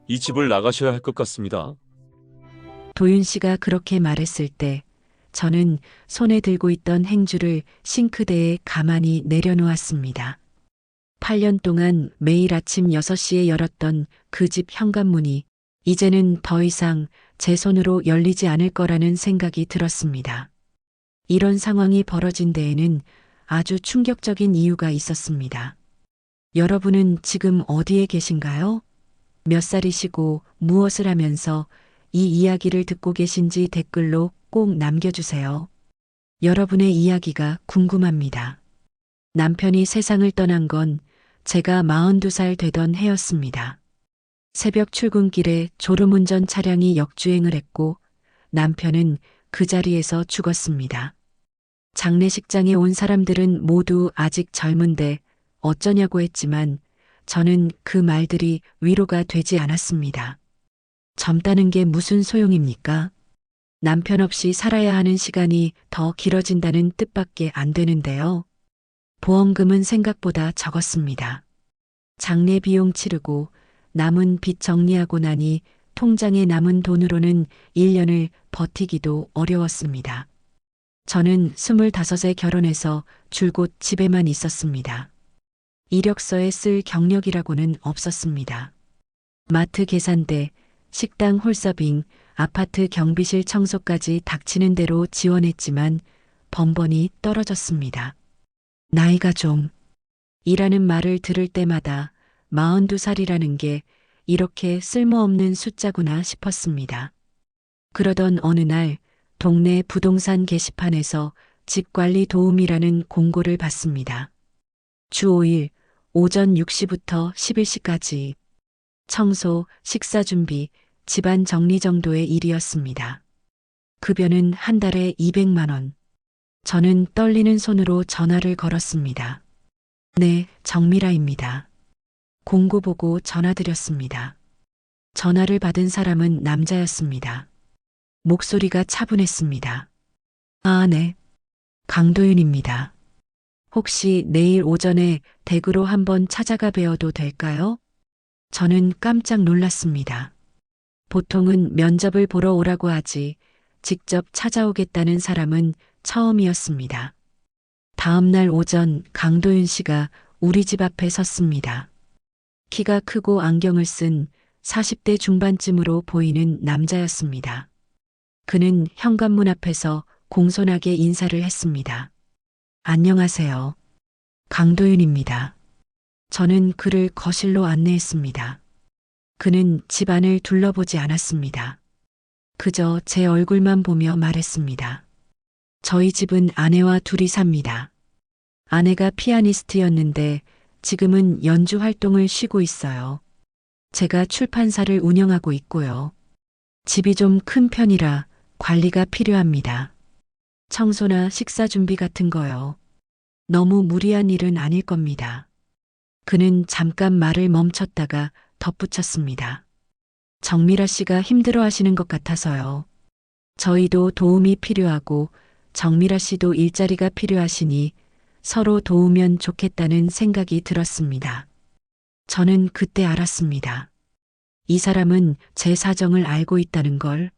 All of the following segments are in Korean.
이 집을 나가셔야 할 것 같습니다. 도윤 씨가 그렇게 말했을 때 저는 손에 들고 있던 행주를 싱크대에 가만히 내려놓았습니다. 8년 동안 매일 아침 6시에 열었던 그 집 현관문이 이제는 더 이상 제 손으로 열리지 않을 거라는 생각이 들었습니다. 이런 상황이 벌어진 데에는 아주 충격적인 이유가 있었습니다. 여러분은 지금 어디에 계신가요? 몇 살이시고 무엇을 하면서 이 이야기를 듣고 계신지 댓글로 꼭 남겨주세요. 여러분의 이야기가 궁금합니다. 남편이 세상을 떠난 건 제가 42살 되던 해였습니다. 새벽 출근길에 졸음운전 차량이 역주행을 했고 남편은 그 자리에서 죽었습니다. 장례식장에 온 사람들은 모두 아직 젊은데 어쩌냐고 했지만 저는 그 말들이 위로가 되지 않았습니다. 젊다는 게 무슨 소용입니까? 남편 없이 살아야 하는 시간이 더 길어진다는 뜻밖에 안 되는데요. 보험금은 생각보다 적었습니다. 장례 비용 치르고 남은 빚 정리하고 나니 통장에 남은 돈으로는 1년을 버티기도 어려웠습니다. 저는 25에 결혼해서 줄곧 집에만 있었습니다. 이력서에 쓸 경력이라고는 없었습니다. 마트 계산대, 식당 홀서빙, 아파트 경비실 청소까지 닥치는 대로 지원했지만 번번이 떨어졌습니다. 나이가 좀 이라는 말을 들을 때마다 42살이라는 게 이렇게 쓸모없는 숫자구나 싶었습니다. 그러던 어느 날 동네 부동산 게시판에서 집관리 도우미라는 공고를 봤습니다. 주 5일 오전 6시부터 11시까지 청소, 식사 준비, 집안 정리 정도의 일이었습니다. 급여는 한 달에 200만 원. 저는 떨리는 손으로 전화를 걸었습니다. 네, 정미라입니다. 공고 보고 전화드렸습니다. 전화를 받은 사람은 남자였습니다. 목소리가 차분했습니다. 아, 네. 강도윤입니다. 혹시 내일 오전에 댁으로 한번 찾아가 뵈어도 될까요? 저는 깜짝 놀랐습니다. 보통은 면접을 보러 오라고 하지 직접 찾아오겠다는 사람은 처음이었습니다. 다음 날 오전 강도윤 씨가 우리 집 앞에 섰습니다. 키가 크고 안경을 쓴 40대 중반쯤으로 보이는 남자였습니다. 그는 현관문 앞에서 공손하게 인사를 했습니다. 안녕하세요. 강도윤입니다. 저는 그를 거실로 안내했습니다. 그는 집 안을 둘러보지 않았습니다. 그저 제 얼굴만 보며 말했습니다. 저희 집은 아내와 둘이 삽니다. 아내가 피아니스트였는데 지금은 연주 활동을 쉬고 있어요. 제가 출판사를 운영하고 있고요. 집이 좀 큰 편이라 관리가 필요합니다. 청소나 식사 준비 같은 거요. 너무 무리한 일은 아닐 겁니다. 그는 잠깐 말을 멈췄다가 덧붙였습니다. 정미라 씨가 힘들어 하시는 것 같아서요. 저희도 도움이 필요하고 정미라 씨도 일자리가 필요하시니 서로 도우면 좋겠다는 생각이 들었습니다. 저는 그때 알았습니다. 이 사람은 제 사정을 알고 있다는 걸.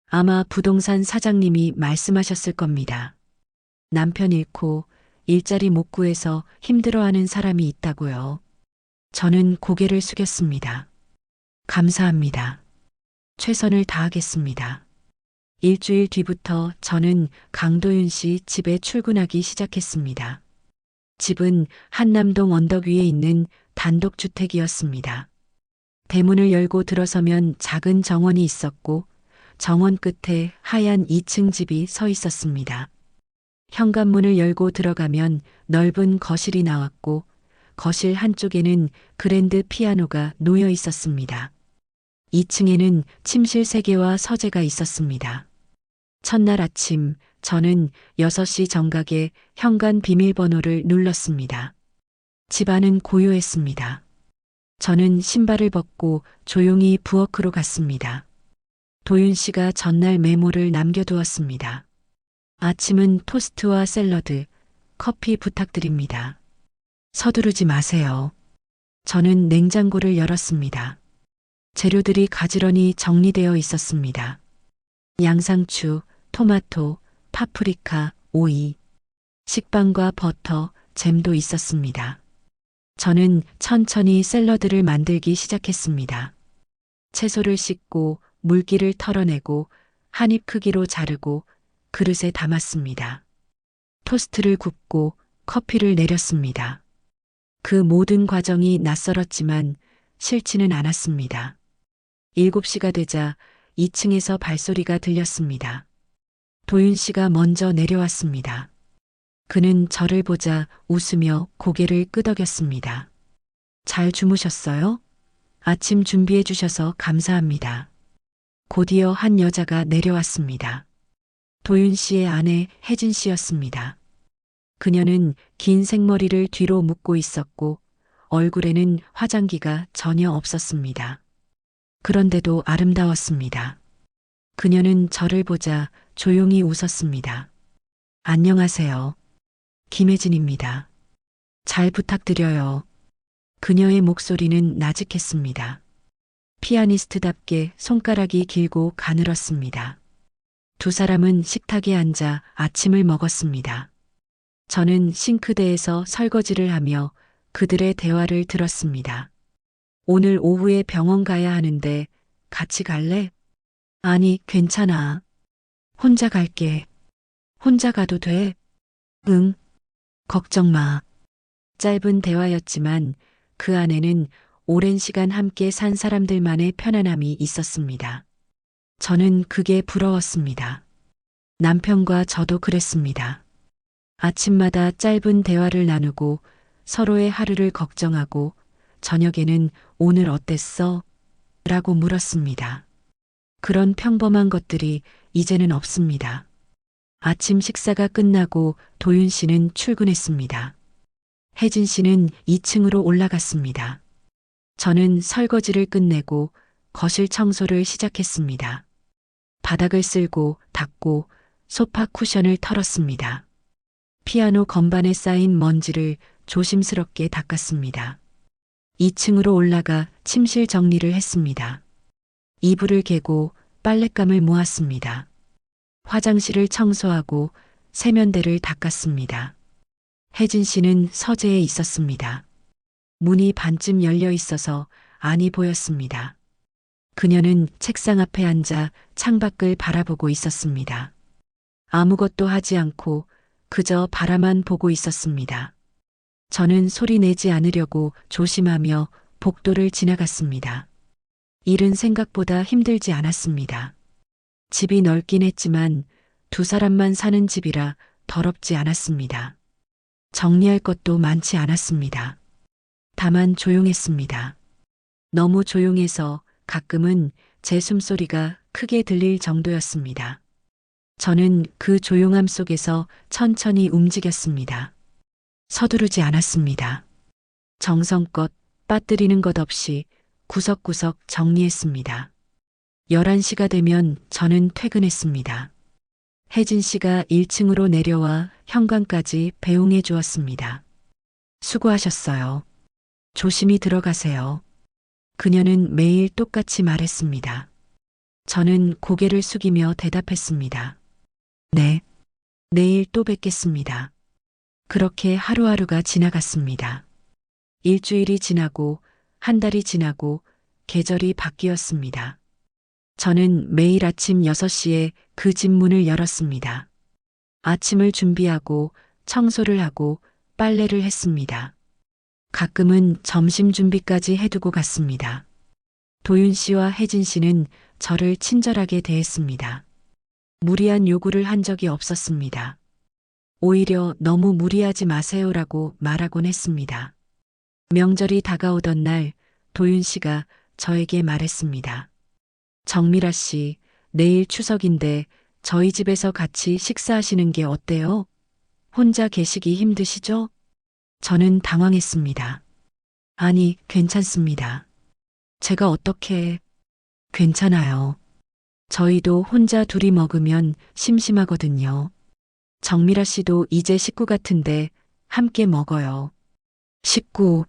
아마 부동산 사장님이 말씀하셨을 겁니다. 남편 잃고 일자리 못 구해서 힘들어하는 사람이 있다고요. 저는 고개를 숙였습니다. 감사합니다. 최선을 다하겠습니다. 일주일 뒤부터 저는 강도윤 씨 집에 출근하기 시작했습니다. 집은 한남동 언덕 위에 있는 단독주택이었습니다. 대문을 열고 들어서면 작은 정원이 있었고 정원 끝에 하얀 2층 집이 서 있었습니다. 현관문을 열고 들어가면 넓은 거실이 나왔고 거실 한쪽에는 그랜드 피아노가 놓여 있었습니다. 2층에는 침실 3개와 서재가 있었습니다. 첫날 아침 저는 6시 정각에 현관 비밀번호를 눌렀습니다. 집 안은 고요했습니다. 저는 신발을 벗고 조용히 부엌으로 갔습니다. 도윤 씨가 전날 메모를 남겨두었습니다. 아침은 토스트와 샐러드, 커피 부탁드립니다. 서두르지 마세요. 저는 냉장고를 열었습니다. 재료들이 가지런히 정리되어 있었습니다. 양상추, 토마토, 파프리카, 오이, 식빵과 버터, 잼도 있었습니다. 저는 천천히 샐러드를 만들기 시작했습니다. 채소를 씻고 물기를 털어내고 한 입 크기로 자르고 그릇에 담았습니다. 토스트를 굽고 커피를 내렸습니다. 그 모든 과정이 낯설었지만 싫지는 않았습니다. 7시가 되자 2층에서 발소리가 들렸습니다. 도윤 씨가 먼저 내려왔습니다. 그는 저를 보자 웃으며 고개를 끄덕였습니다. 잘 주무셨어요? 아침 준비해 주셔서 감사합니다. 곧이어 한 여자가 내려왔습니다. 도윤 씨의 아내 혜진 씨였습니다. 그녀는 긴 생머리를 뒤로 묶고 있었고 얼굴에는 화장기가 전혀 없었습니다. 그런데도 아름다웠습니다. 그녀는 저를 보자 조용히 웃었습니다. 안녕하세요. 김혜진입니다. 잘 부탁드려요. 그녀의 목소리는 나직했습니다. 피아니스트답게 손가락이 길고 가늘었습니다. 두 사람은 식탁에 앉아 아침을 먹었습니다. 저는 싱크대에서 설거지를 하며 그들의 대화를 들었습니다. 오늘 오후에 병원 가야 하는데 같이 갈래? 아니, 괜찮아. 혼자 갈게. 혼자 가도 돼? 응. 걱정 마. 짧은 대화였지만 그 안에는 오랜 시간 함께 산 사람들만의 편안함이 있었습니다. 저는 그게 부러웠습니다. 남편과 저도 그랬습니다. 아침마다 짧은 대화를 나누고 서로의 하루를 걱정하고 저녁에는 오늘 어땠어? 라고 물었습니다. 그런 평범한 것들이 이제는 없습니다. 아침 식사가 끝나고 도윤 씨는 출근했습니다. 혜진 씨는 2층으로 올라갔습니다. 저는 설거지를 끝내고 거실 청소를 시작했습니다. 바닥을 쓸고 닦고 소파 쿠션을 털었습니다. 피아노 건반에 쌓인 먼지를 조심스럽게 닦았습니다. 2층으로 올라가 침실 정리를 했습니다. 이불을 개고 빨랫감을 모았습니다. 화장실을 청소하고 세면대를 닦았습니다. 혜진 씨는 서재에 있었습니다. 문이 반쯤 열려 있어서 안이 보였습니다. 그녀는 책상 앞에 앉아 창밖을 바라보고 있었습니다. 아무것도 하지 않고 그저 바라만 보고 있었습니다. 저는 소리 내지 않으려고 조심하며 복도를 지나갔습니다. 일은 생각보다 힘들지 않았습니다. 집이 넓긴 했지만 두 사람만 사는 집이라 더럽지 않았습니다. 정리할 것도 많지 않았습니다. 다만 조용했습니다. 너무 조용해서 가끔은 제 숨소리가 크게 들릴 정도였습니다. 저는 그 조용함 속에서 천천히 움직였습니다. 서두르지 않았습니다. 정성껏 빠뜨리는 것 없이 구석구석 정리했습니다. 11시가 되면 저는 퇴근했습니다. 혜진 씨가 1층으로 내려와 현관까지 배웅해 주었습니다. 수고하셨어요. 조심히 들어가세요. 그녀는 매일 똑같이 말했습니다. 저는 고개를 숙이며 대답했습니다. 네. 내일 또 뵙겠습니다. 그렇게 하루하루가 지나갔습니다. 일주일이 지나고 한 달이 지나고 계절이 바뀌었습니다. 저는 매일 아침 6시에 그 집 문을 열었습니다. 아침을 준비하고 청소를 하고 빨래를 했습니다. 가끔은 점심 준비까지 해두고 갔습니다. 도윤 씨와 혜진 씨는 저를 친절하게 대했습니다. 무리한 요구를 한 적이 없었습니다. 오히려 너무 무리하지 마세요라고 말하곤 했습니다. 명절이 다가오던 날 도윤 씨가 저에게 말했습니다. 정미라 씨, 내일 추석인데 저희 집에서 같이 식사하시는 게 어때요? 혼자 계시기 힘드시죠? 저는 당황했습니다. 아니, 괜찮습니다. 제가 어떻게... 괜찮아요. 저희도 혼자 둘이 먹으면 심심하거든요. 정미라 씨도 이제 식구 같은데 함께 먹어요. 식구.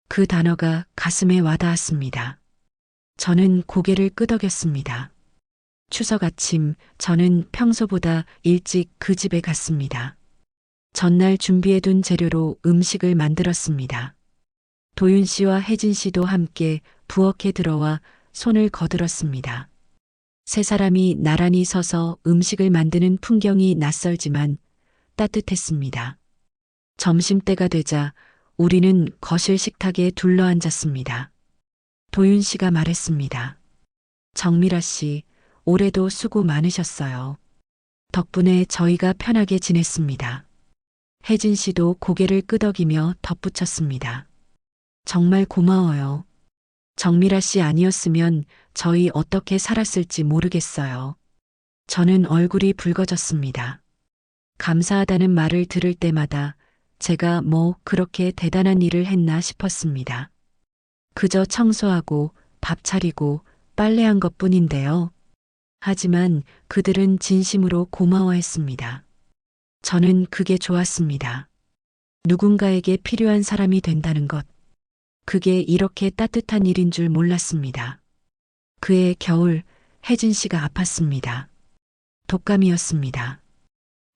그 단어가 가슴에 와닿았습니다. 저는 고개를 끄덕였습니다. 추석 아침 저는 평소보다 일찍 그 집에 갔습니다. 전날 준비해둔 재료로 음식을 만들었습니다. 도윤 씨와 혜진 씨도 함께 부엌에 들어와 손을 거들었습니다. 세 사람이 나란히 서서 음식을 만드는 풍경이 낯설지만 따뜻했습니다. 점심때가 되자 우리는 거실 식탁에 둘러앉았습니다. 도윤 씨가 말했습니다. 정미라 씨, 올해도 수고 많으셨어요. 덕분에 저희가 편하게 지냈습니다. 혜진 씨도 고개를 끄덕이며 덧붙였습니다. 정말 고마워요. 정미라 씨 아니었으면 저희 어떻게 살았을지 모르겠어요. 저는 얼굴이 붉어졌습니다. 감사하다는 말을 들을 때마다 제가 뭐 그렇게 대단한 일을 했나 싶었습니다. 그저 청소하고 밥 차리고 빨래한 것 뿐인데요. 하지만 그들은 진심으로 고마워했습니다. 저는 그게 좋았습니다. 누군가에게 필요한 사람이 된다는 것. 그게 이렇게 따뜻한 일인 줄 몰랐습니다. 그해 겨울 혜진 씨가 아팠습니다. 독감이었습니다.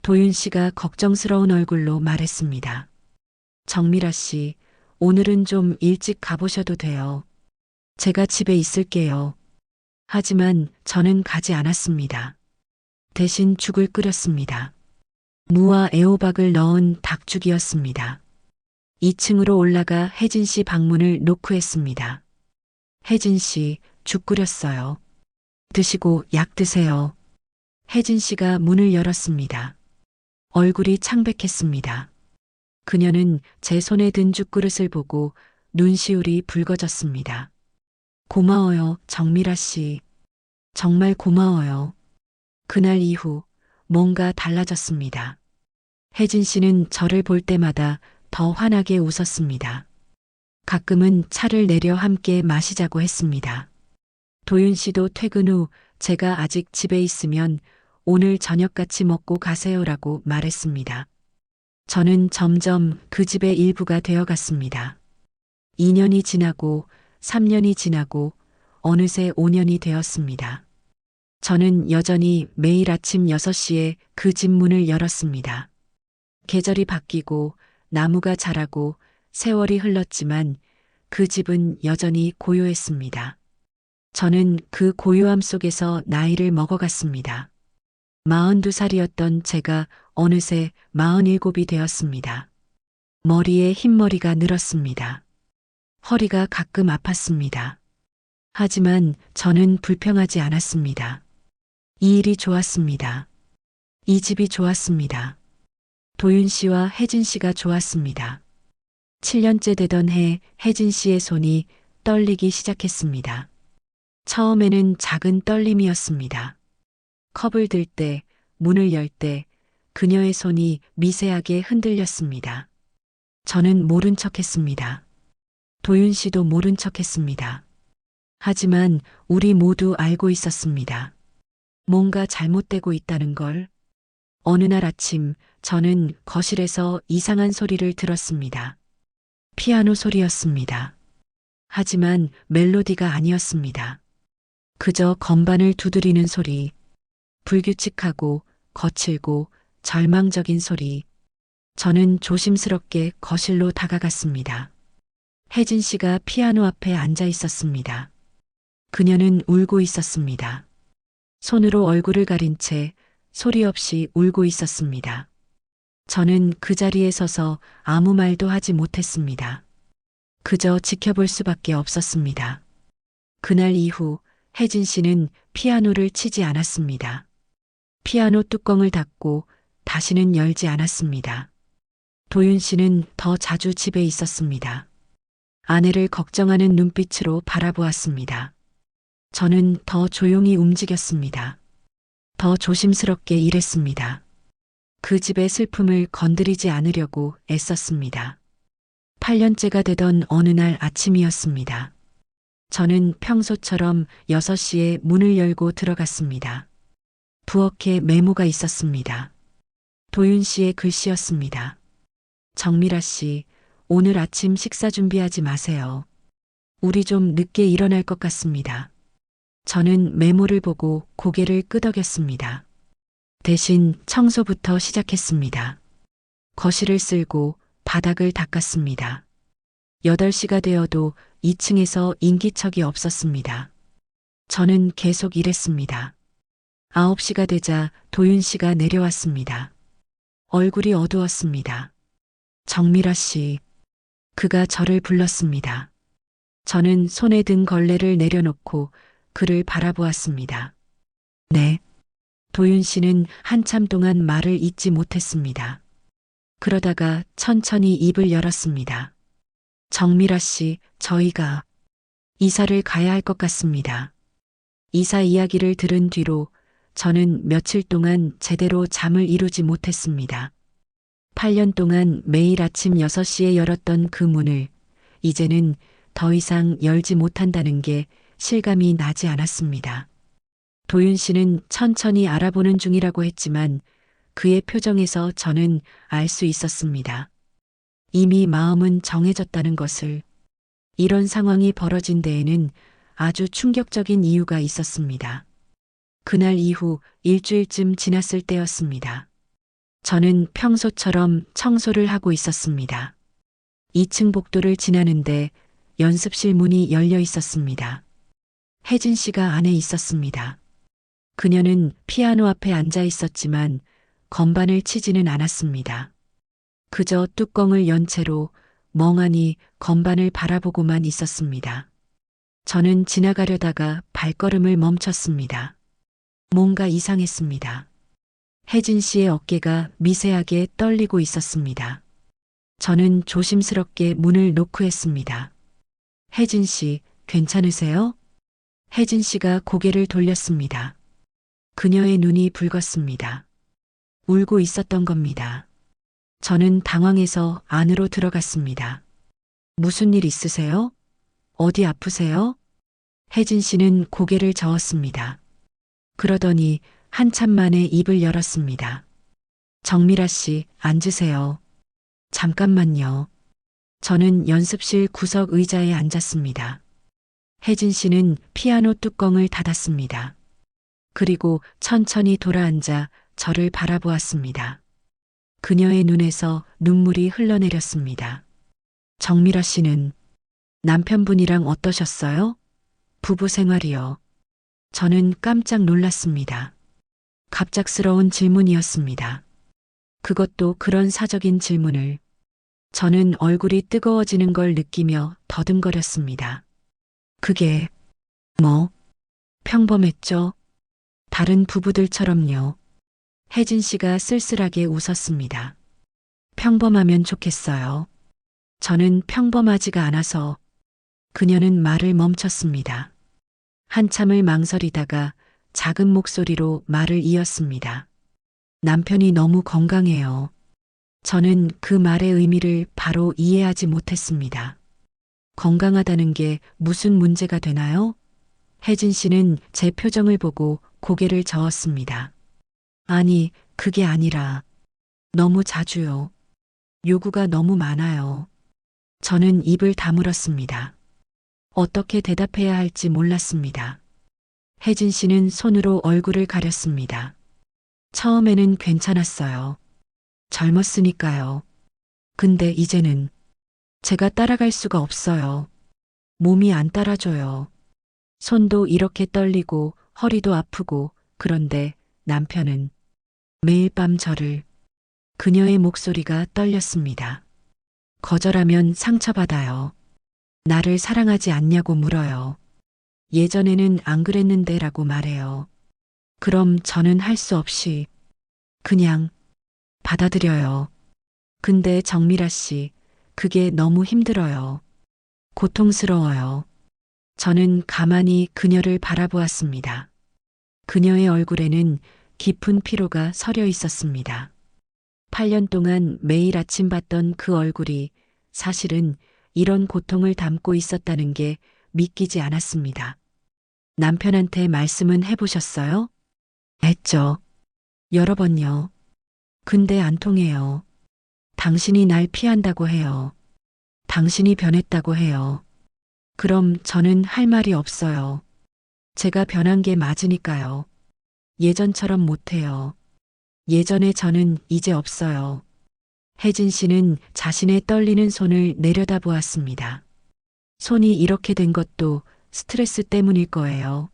도윤 씨가 걱정스러운 얼굴로 말했습니다. 정미라 씨, 오늘은 좀 일찍 가보셔도 돼요. 제가 집에 있을게요. 하지만 저는 가지 않았습니다. 대신 죽을 끓였습니다. 무와 애호박을 넣은 닭죽이었습니다. 2층으로 올라가 혜진 씨 방문을 노크했습니다. 혜진 씨, 죽 끓였어요. 드시고 약 드세요. 혜진 씨가 문을 열었습니다. 얼굴이 창백했습니다. 그녀는 제 손에 든 죽그릇을 보고 눈시울이 붉어졌습니다. 고마워요, 정미라 씨. 정말 고마워요. 그날 이후 뭔가 달라졌습니다. 혜진 씨는 저를 볼 때마다 더 환하게 웃었습니다. 가끔은 차를 내려 함께 마시자고 했습니다. 도윤 씨도 퇴근 후 제가 아직 집에 있으면 오늘 저녁 같이 먹고 가세요라고 말했습니다. 저는 점점 그 집의 일부가 되어갔습니다. 2년이 지나고 3년이 지나고 어느새 5년이 되었습니다. 저는 여전히 매일 아침 6시에 그 집 문을 열었습니다. 계절이 바뀌고 나무가 자라고 세월이 흘렀지만 그 집은 여전히 고요했습니다. 저는 그 고요함 속에서 나이를 먹어갔습니다. 42살이었던 제가 어느새 47이 되었습니다. 머리에 흰머리가 늘었습니다. 허리가 가끔 아팠습니다. 하지만 저는 불평하지 않았습니다. 이 일이 좋았습니다. 이 집이 좋았습니다. 도윤 씨와 혜진 씨가 좋았습니다. 7년째 되던 해 혜진 씨의 손이 떨리기 시작했습니다. 처음에는 작은 떨림이었습니다. 컵을 들 때, 문을 열 때 그녀의 손이 미세하게 흔들렸습니다. 저는 모른 척했습니다. 도윤 씨도 모른 척했습니다. 하지만 우리 모두 알고 있었습니다. 뭔가 잘못되고 있다는 걸. 어느 날 아침 저는 거실에서 이상한 소리를 들었습니다. 피아노 소리였습니다. 하지만 멜로디가 아니었습니다. 그저 건반을 두드리는 소리, 불규칙하고 거칠고 절망적인 소리. 저는 조심스럽게 거실로 다가갔습니다. 혜진 씨가 피아노 앞에 앉아 있었습니다. 그녀는 울고 있었습니다. 손으로 얼굴을 가린 채 소리 없이 울고 있었습니다. 저는 그 자리에 서서 아무 말도 하지 못했습니다. 그저 지켜볼 수밖에 없었습니다. 그날 이후 혜진 씨는 피아노를 치지 않았습니다. 피아노 뚜껑을 닫고 다시는 열지 않았습니다. 도윤 씨는 더 자주 집에 있었습니다. 아내를 걱정하는 눈빛으로 바라보았습니다. 저는 더 조용히 움직였습니다. 더 조심스럽게 일했습니다. 그 집의 슬픔을 건드리지 않으려고 애썼습니다. 8년째가 되던 어느 날 아침이었습니다. 저는 평소처럼 6시에 문을 열고 들어갔습니다. 부엌에 메모가 있었습니다. 도윤 씨의 글씨였습니다. 정미라 씨, 오늘 아침 식사 준비하지 마세요. 우리 좀 늦게 일어날 것 같습니다. 저는 메모를 보고 고개를 끄덕였습니다. 대신 청소부터 시작했습니다. 거실을 쓸고 바닥을 닦았습니다. 8시가 되어도 2층에서 인기척이 없었습니다. 저는 계속 일했습니다. 9시가 되자 도윤 씨가 내려왔습니다. 얼굴이 어두웠습니다. 정미라 씨. 그가 저를 불렀습니다. 저는 손에 든 걸레를 내려놓고 그를 바라보았습니다. 네. 도윤 씨는 한참 동안 말을 잇지 못했습니다. 그러다가 천천히 입을 열었습니다. 정미라 씨, 저희가 이사를 가야 할 것 같습니다. 이사 이야기를 들은 뒤로 저는 며칠 동안 제대로 잠을 이루지 못했습니다. 8년 동안 매일 아침 6시에 열었던 그 문을 이제는 더 이상 열지 못한다는 게 실감이 나지 않았습니다. 도윤 씨는 천천히 알아보는 중이라고 했지만 그의 표정에서 저는 알 수 있었습니다. 이미 마음은 정해졌다는 것을. 이런 상황이 벌어진 데에는 아주 충격적인 이유가 있었습니다. 그날 이후 일주일쯤 지났을 때였습니다. 저는 평소처럼 청소를 하고 있었습니다. 2층 복도를 지나는데 연습실 문이 열려 있었습니다. 혜진 씨가 안에 있었습니다. 그녀는 피아노 앞에 앉아 있었지만 건반을 치지는 않았습니다. 그저 뚜껑을 연 채로 멍하니 건반을 바라보고만 있었습니다. 저는 지나가려다가 발걸음을 멈췄습니다. 뭔가 이상했습니다. 혜진 씨의 어깨가 미세하게 떨리고 있었습니다. 저는 조심스럽게 문을 노크했습니다. 혜진 씨, 괜찮으세요? 혜진 씨가 고개를 돌렸습니다. 그녀의 눈이 붉었습니다. 울고 있었던 겁니다. 저는 당황해서 안으로 들어갔습니다. 무슨 일 있으세요? 어디 아프세요? 혜진 씨는 고개를 저었습니다. 그러더니 한참 만에 입을 열었습니다. 정미라 씨, 앉으세요. 잠깐만요. 저는 연습실 구석 의자에 앉았습니다. 혜진 씨는 피아노 뚜껑을 닫았습니다. 그리고 천천히 돌아앉아 저를 바라보았습니다. 그녀의 눈에서 눈물이 흘러내렸습니다. 정미라 씨는 남편분이랑 어떠셨어요? 부부 생활이요. 저는 깜짝 놀랐습니다. 갑작스러운 질문이었습니다. 그것도 그런 사적인 질문을. 저는 얼굴이 뜨거워지는 걸 느끼며 더듬거렸습니다. 그게 뭐 평범했죠? 다른 부부들처럼요. 혜진 씨가 쓸쓸하게 웃었습니다. 평범하면 좋겠어요. 저는 평범하지가 않아서. 그녀는 말을 멈췄습니다. 한참을 망설이다가 작은 목소리로 말을 이었습니다. 남편이 너무 건강해요. 저는 그 말의 의미를 바로 이해하지 못했습니다. 건강하다는 게 무슨 문제가 되나요? 혜진 씨는 제 표정을 보고 고개를 저었습니다. 아니, 그게 아니라 너무 자주요. 요구가 너무 많아요. 저는 입을 다물었습니다. 어떻게 대답해야 할지 몰랐습니다. 혜진 씨는 손으로 얼굴을 가렸습니다. 처음에는 괜찮았어요. 젊었으니까요. 근데 이제는 제가 따라갈 수가 없어요. 몸이 안 따라줘요. 손도 이렇게 떨리고 허리도 아프고. 그런데 남편은 매일 밤 저를. 그녀의 목소리가 떨렸습니다. 거절하면 상처받아요. 나를 사랑하지 않냐고 물어요. 예전에는 안 그랬는데 라고 말해요. 그럼 저는 할 수 없이 그냥 받아들여요. 근데 정미라 씨, 그게 너무 힘들어요. 고통스러워요. 저는 가만히 그녀를 바라보았습니다. 그녀의 얼굴에는 깊은 피로가 서려 있었습니다. 8년 동안 매일 아침 봤던 그 얼굴이 사실은 이런 고통을 담고 있었다는 게 믿기지 않았습니다. 남편한테 말씀은 해보셨어요? 했죠. 여러 번요. 근데 안 통해요. 당신이 날 피한다고 해요. 당신이 변했다고 해요. 그럼 저는 할 말이 없어요. 제가 변한 게 맞으니까요. 예전처럼 못해요. 예전의 저는 이제 없어요. 혜진 씨는 자신의 떨리는 손을 내려다보았습니다. 손이 이렇게 된 것도 스트레스 때문일 거예요.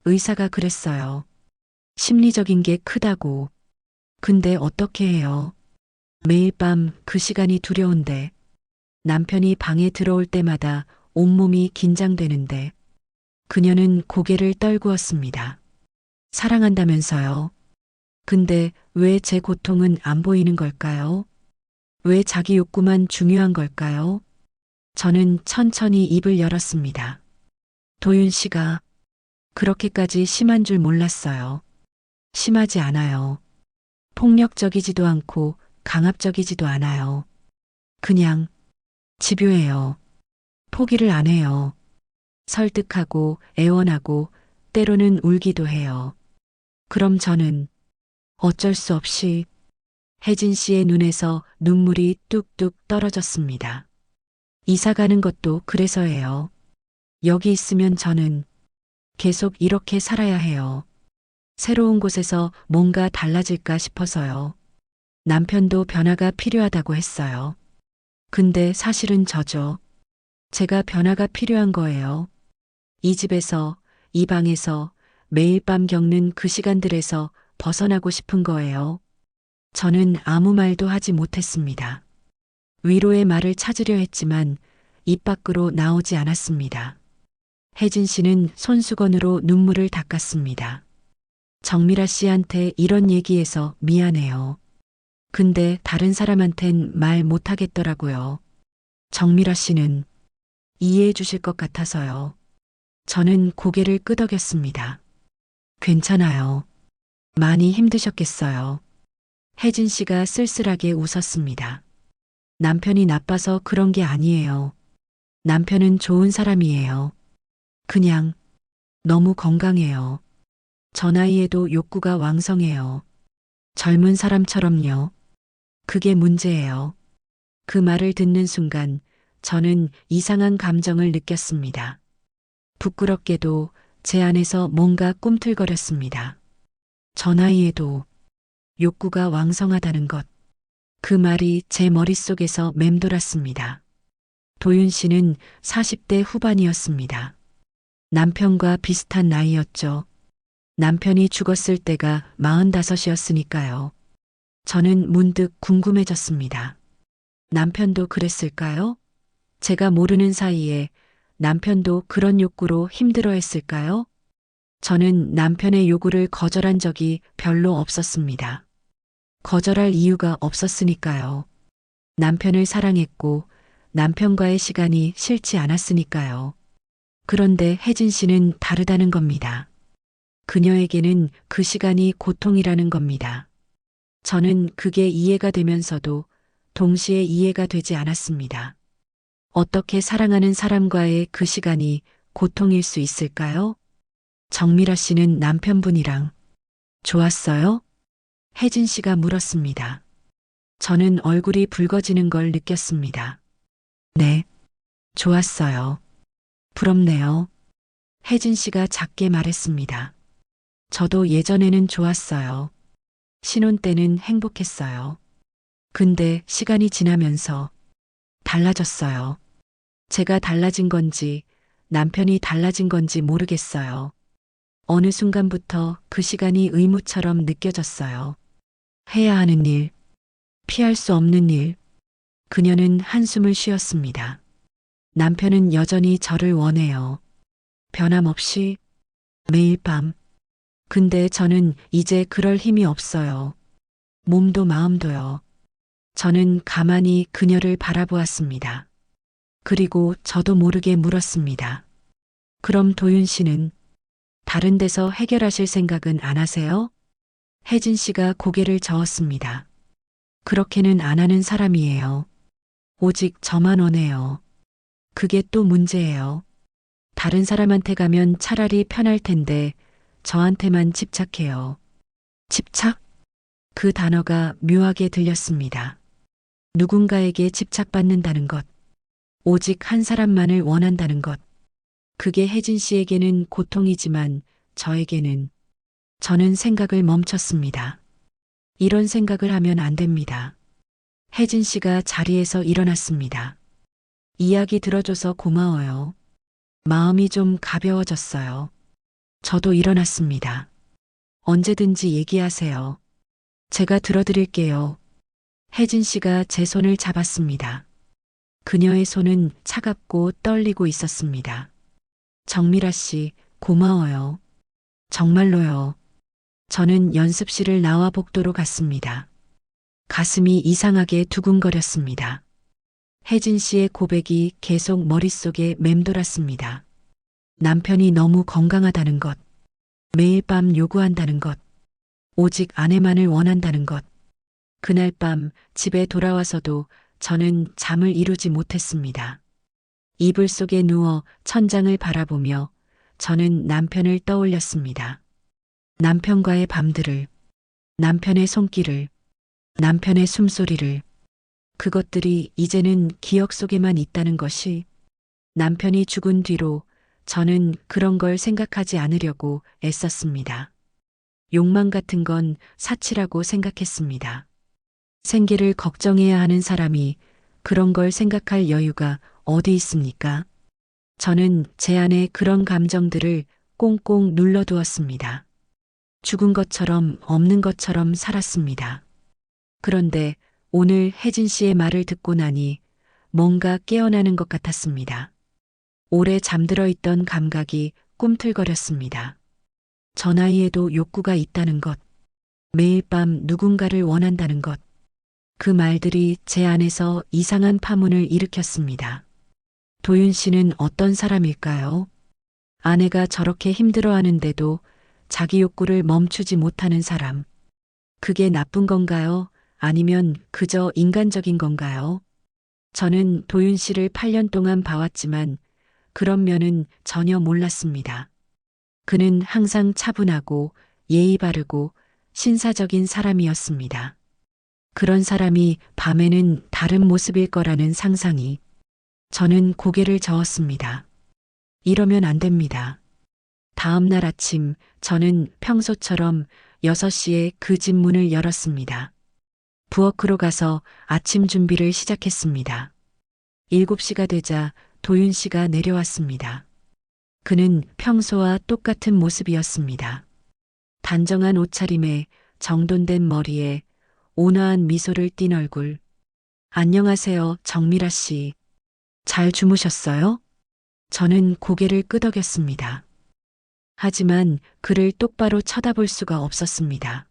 의사가 그랬어요. 심리적인 게 크다고. 근데 어떻게 해요? 매일 밤 그 시간이 두려운데, 남편이 방에 들어올 때마다 온몸이 긴장되는데, 그녀는 고개를 떨구었습니다. 사랑한다면서요. 근데 왜 제 고통은 안 보이는 걸까요? 왜 자기 욕구만 중요한 걸까요? 저는 천천히 입을 열었습니다. 도윤 씨가 그렇게까지 심한 줄 몰랐어요. 심하지 않아요. 폭력적이지도 않고 강압적이지도 않아요. 그냥 집요해요. 포기를 안 해요. 설득하고 애원하고 때로는 울기도 해요. 그럼 저는 어쩔 수 없이 혜진 씨의 눈에서 눈물이 뚝뚝 떨어졌습니다. 이사 가는 것도 그래서예요. 여기 있으면 저는 계속 이렇게 살아야 해요. 새로운 곳에서 뭔가 달라질까 싶어서요. 남편도 변화가 필요하다고 했어요. 근데 사실은 저죠. 제가 변화가 필요한 거예요. 이 집에서, 이 방에서 매일 밤 겪는 그 시간들에서 벗어나고 싶은 거예요. 저는 아무 말도 하지 못했습니다. 위로의 말을 찾으려 했지만 입 밖으로 나오지 않았습니다. 혜진 씨는 손수건으로 눈물을 닦았습니다. 정미라 씨한테 이런 얘기해서 미안해요. 근데 다른 사람한텐 말 못하겠더라고요. 정미라 씨는 이해해 주실 것 같아서요. 저는 고개를 끄덕였습니다. 괜찮아요. 많이 힘드셨겠어요. 혜진 씨가 쓸쓸하게 웃었습니다. 남편이 나빠서 그런 게 아니에요. 남편은 좋은 사람이에요. 그냥 너무 건강해요. 저 나이에도 욕구가 왕성해요. 젊은 사람처럼요. 그게 문제예요. 그 말을 듣는 순간 저는 이상한 감정을 느꼈습니다. 부끄럽게도 제 안에서 뭔가 꿈틀거렸습니다. 저 나이에도 욕구가 왕성하다는 것. 그 말이 제 머릿속에서 맴돌았습니다. 도윤 씨는 40대 후반이었습니다. 남편과 비슷한 나이였죠. 남편이 죽었을 때가 45이었으니까요. 저는 문득 궁금해졌습니다. 남편도 그랬을까요? 제가 모르는 사이에 남편도 그런 욕구로 힘들어했을까요? 저는 남편의 요구를 거절한 적이 별로 없었습니다. 거절할 이유가 없었으니까요. 남편을 사랑했고 남편과의 시간이 싫지 않았으니까요. 그런데 혜진 씨는 다르다는 겁니다. 그녀에게는 그 시간이 고통이라는 겁니다. 저는 그게 이해가 되면서도 동시에 이해가 되지 않았습니다. 어떻게 사랑하는 사람과의 그 시간이 고통일 수 있을까요? 정미라 씨는 남편분이랑 좋았어요? 혜진 씨가 물었습니다. 저는 얼굴이 붉어지는 걸 느꼈습니다. 네, 좋았어요. 부럽네요. 혜진 씨가 작게 말했습니다. 저도 예전에는 좋았어요. 신혼 때는 행복했어요. 근데 시간이 지나면서 달라졌어요. 제가 달라진 건지 남편이 달라진 건지 모르겠어요. 어느 순간부터 그 시간이 의무처럼 느껴졌어요. 해야 하는 일, 피할 수 없는 일. 그녀는 한숨을 쉬었습니다. 남편은 여전히 저를 원해요. 변함없이 매일 밤. 근데 저는 이제 그럴 힘이 없어요. 몸도 마음도요. 저는 가만히 그녀를 바라보았습니다. 그리고 저도 모르게 물었습니다. 그럼 도윤 씨는 다른 데서 해결하실 생각은 안 하세요? 혜진 씨가 고개를 저었습니다. 그렇게는 안 하는 사람이에요. 오직 저만 원해요. 그게 또 문제예요. 다른 사람한테 가면 차라리 편할 텐데 저한테만 집착해요. 집착? 그 단어가 묘하게 들렸습니다. 누군가에게 집착받는다는 것. 오직 한 사람만을 원한다는 것. 그게 혜진 씨에게는 고통이지만 저는 생각을 멈췄습니다. 이런 생각을 하면 안 됩니다. 혜진 씨가 자리에서 일어났습니다. 이야기 들어줘서 고마워요. 마음이 좀 가벼워졌어요. 저도 일어났습니다. 언제든지 얘기하세요. 제가 들어드릴게요. 혜진 씨가 제 손을 잡았습니다. 그녀의 손은 차갑고 떨리고 있었습니다. 정미라 씨, 고마워요. 정말로요. 저는 연습실을 나와 복도로 갔습니다. 가슴이 이상하게 두근거렸습니다. 혜진 씨의 고백이 계속 머릿속에 맴돌았습니다. 남편이 너무 건강하다는 것, 매일 밤 요구한다는 것, 오직 아내만을 원한다는 것. 그날 밤 집에 돌아와서도 저는 잠을 이루지 못했습니다. 이불 속에 누워 천장을 바라보며 저는 남편을 떠올렸습니다. 남편과의 밤들을, 남편의 손길을, 남편의 숨소리를, 그것들이 이제는 기억 속에만 있다는 것이. 남편이 죽은 뒤로 저는 그런 걸 생각하지 않으려고 애썼습니다. 욕망 같은 건 사치라고 생각했습니다. 생계를 걱정해야 하는 사람이 그런 걸 생각할 여유가 어디 있습니까? 저는 제 안에 그런 감정들을 꽁꽁 눌러두었습니다. 죽은 것처럼 없는 것처럼 살았습니다. 그런데 오늘 혜진 씨의 말을 듣고 나니 뭔가 깨어나는 것 같았습니다. 오래 잠들어 있던 감각이 꿈틀거렸습니다. 저 나이에도 욕구가 있다는 것, 매일 밤 누군가를 원한다는 것, 그 말들이 제 안에서 이상한 파문을 일으켰습니다. 도윤 씨는 어떤 사람일까요? 아내가 저렇게 힘들어하는데도 자기 욕구를 멈추지 못하는 사람. 그게 나쁜 건가요? 아니면 그저 인간적인 건가요? 저는 도윤 씨를 8년 동안 봐왔지만 그런 면은 전혀 몰랐습니다. 그는 항상 차분하고 예의 바르고 신사적인 사람이었습니다. 그런 사람이 밤에는 다른 모습일 거라는 상상이. 저는 고개를 저었습니다. 이러면 안 됩니다. 다음 날 아침 저는 평소처럼 6시에 그 집 문을 열었습니다. 부엌으로 가서 아침 준비를 시작했습니다. 7시가 되자 도윤 씨가 내려왔습니다. 그는 평소와 똑같은 모습이었습니다. 단정한 옷차림에 정돈된 머리에 온화한 미소를 띤 얼굴. 안녕하세요, 정미라 씨. 잘 주무셨어요? 저는 고개를 끄덕였습니다. 하지만 그를 똑바로 쳐다볼 수가 없었습니다.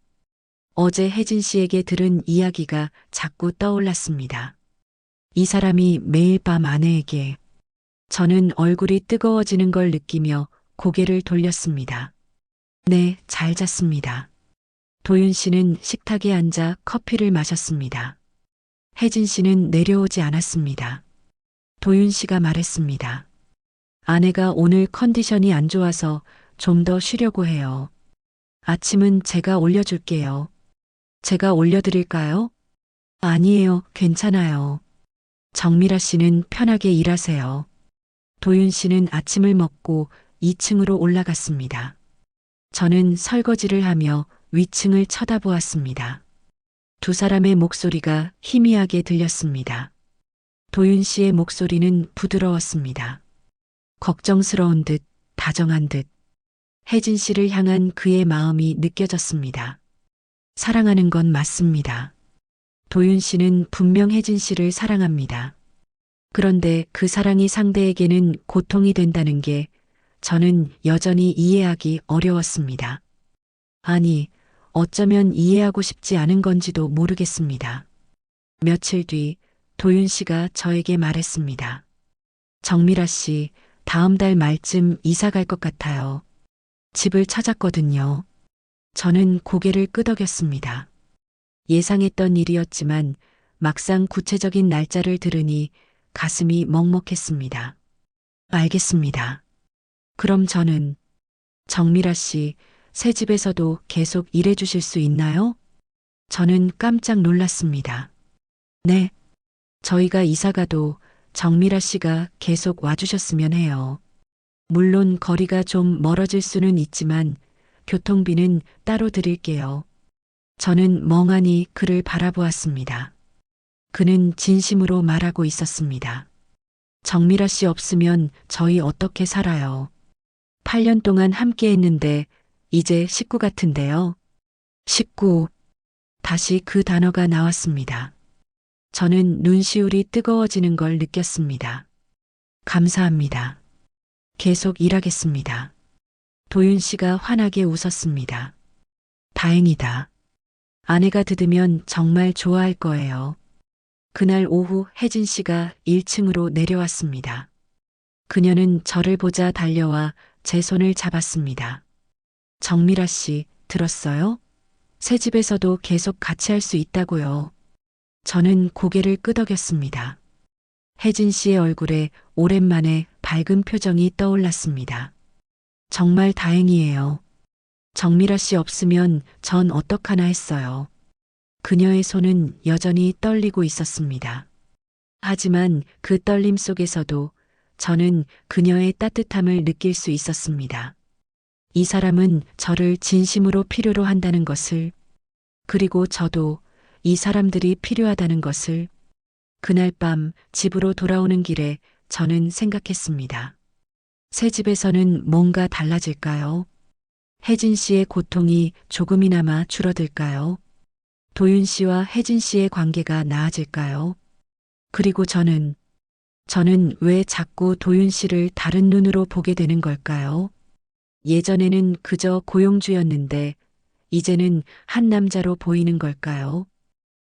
어제 혜진 씨에게 들은 이야기가 자꾸 떠올랐습니다. 이 사람이 매일 밤 아내에게. 저는 얼굴이 뜨거워지는 걸 느끼며 고개를 돌렸습니다. 네, 잘 잤습니다. 도윤 씨는 식탁에 앉아 커피를 마셨습니다. 혜진 씨는 내려오지 않았습니다. 도윤 씨가 말했습니다. 아내가 오늘 컨디션이 안 좋아서 좀 더 쉬려고 해요. 아침은 제가 올려줄게요. 제가 올려드릴까요? 아니에요, 괜찮아요. 정미라 씨는 편하게 일하세요. 도윤 씨는 아침을 먹고 2층으로 올라갔습니다. 저는 설거지를 하며 위층을 쳐다보았습니다. 두 사람의 목소리가 희미하게 들렸습니다. 도윤 씨의 목소리는 부드러웠습니다. 걱정스러운 듯, 다정한 듯. 혜진 씨를 향한 그의 마음이 느껴졌습니다. 사랑하는 건 맞습니다. 도윤 씨는 분명 혜진 씨를 사랑합니다. 그런데 그 사랑이 상대에게는 고통이 된다는 게 저는 여전히 이해하기 어려웠습니다. 아니, 어쩌면 이해하고 싶지 않은 건지도 모르겠습니다. 며칠 뒤 도윤 씨가 저에게 말했습니다. 정미라 씨, 다음 달 말쯤 이사 갈 것 같아요. 집을 찾았거든요. 저는 고개를 끄덕였습니다. 예상했던 일이었지만 막상 구체적인 날짜를 들으니 가슴이 먹먹했습니다. 알겠습니다. 그럼 저는. 정미라 씨, 새 집에서도 계속 일해 주실 수 있나요? 저는 깜짝 놀랐습니다. 네. 저희가 이사 가도 정미라 씨가 계속 와주셨으면 해요. 물론 거리가 좀 멀어질 수는 있지만 교통비는 따로 드릴게요. 저는 멍하니 그를 바라보았습니다. 그는 진심으로 말하고 있었습니다. 정미라 씨 없으면 저희 어떻게 살아요? 8년 동안 함께 했는데 이제 식구 같은데요. 식구. 다시 그 단어가 나왔습니다. 저는 눈시울이 뜨거워지는 걸 느꼈습니다. 감사합니다. 계속 일하겠습니다. 도윤 씨가 환하게 웃었습니다. 다행이다. 아내가 들으면 정말 좋아할 거예요. 그날 오후 혜진 씨가 1층으로 내려왔습니다. 그녀는 저를 보자 달려와 제 손을 잡았습니다. 정미라 씨, 들었어요? 새 집에서도 계속 같이 할 수 있다고요. 저는 고개를 끄덕였습니다. 혜진 씨의 얼굴에 오랜만에 밝은 표정이 떠올랐습니다. 정말 다행이에요. 정미라 씨 없으면 전 어떡하나 했어요. 그녀의 손은 여전히 떨리고 있었습니다. 하지만 그 떨림 속에서도 저는 그녀의 따뜻함을 느낄 수 있었습니다. 이 사람은 저를 진심으로 필요로 한다는 것을, 그리고 저도 이 사람들이 필요하다는 것을 그날 밤 집으로 돌아오는 길에 저는 생각했습니다. 새 집에서는 뭔가 달라질까요? 혜진 씨의 고통이 조금이나마 줄어들까요? 도윤 씨와 혜진 씨의 관계가 나아질까요? 그리고 저는 왜 자꾸 도윤 씨를 다른 눈으로 보게 되는 걸까요? 예전에는 그저 고용주였는데 이제는 한 남자로 보이는 걸까요?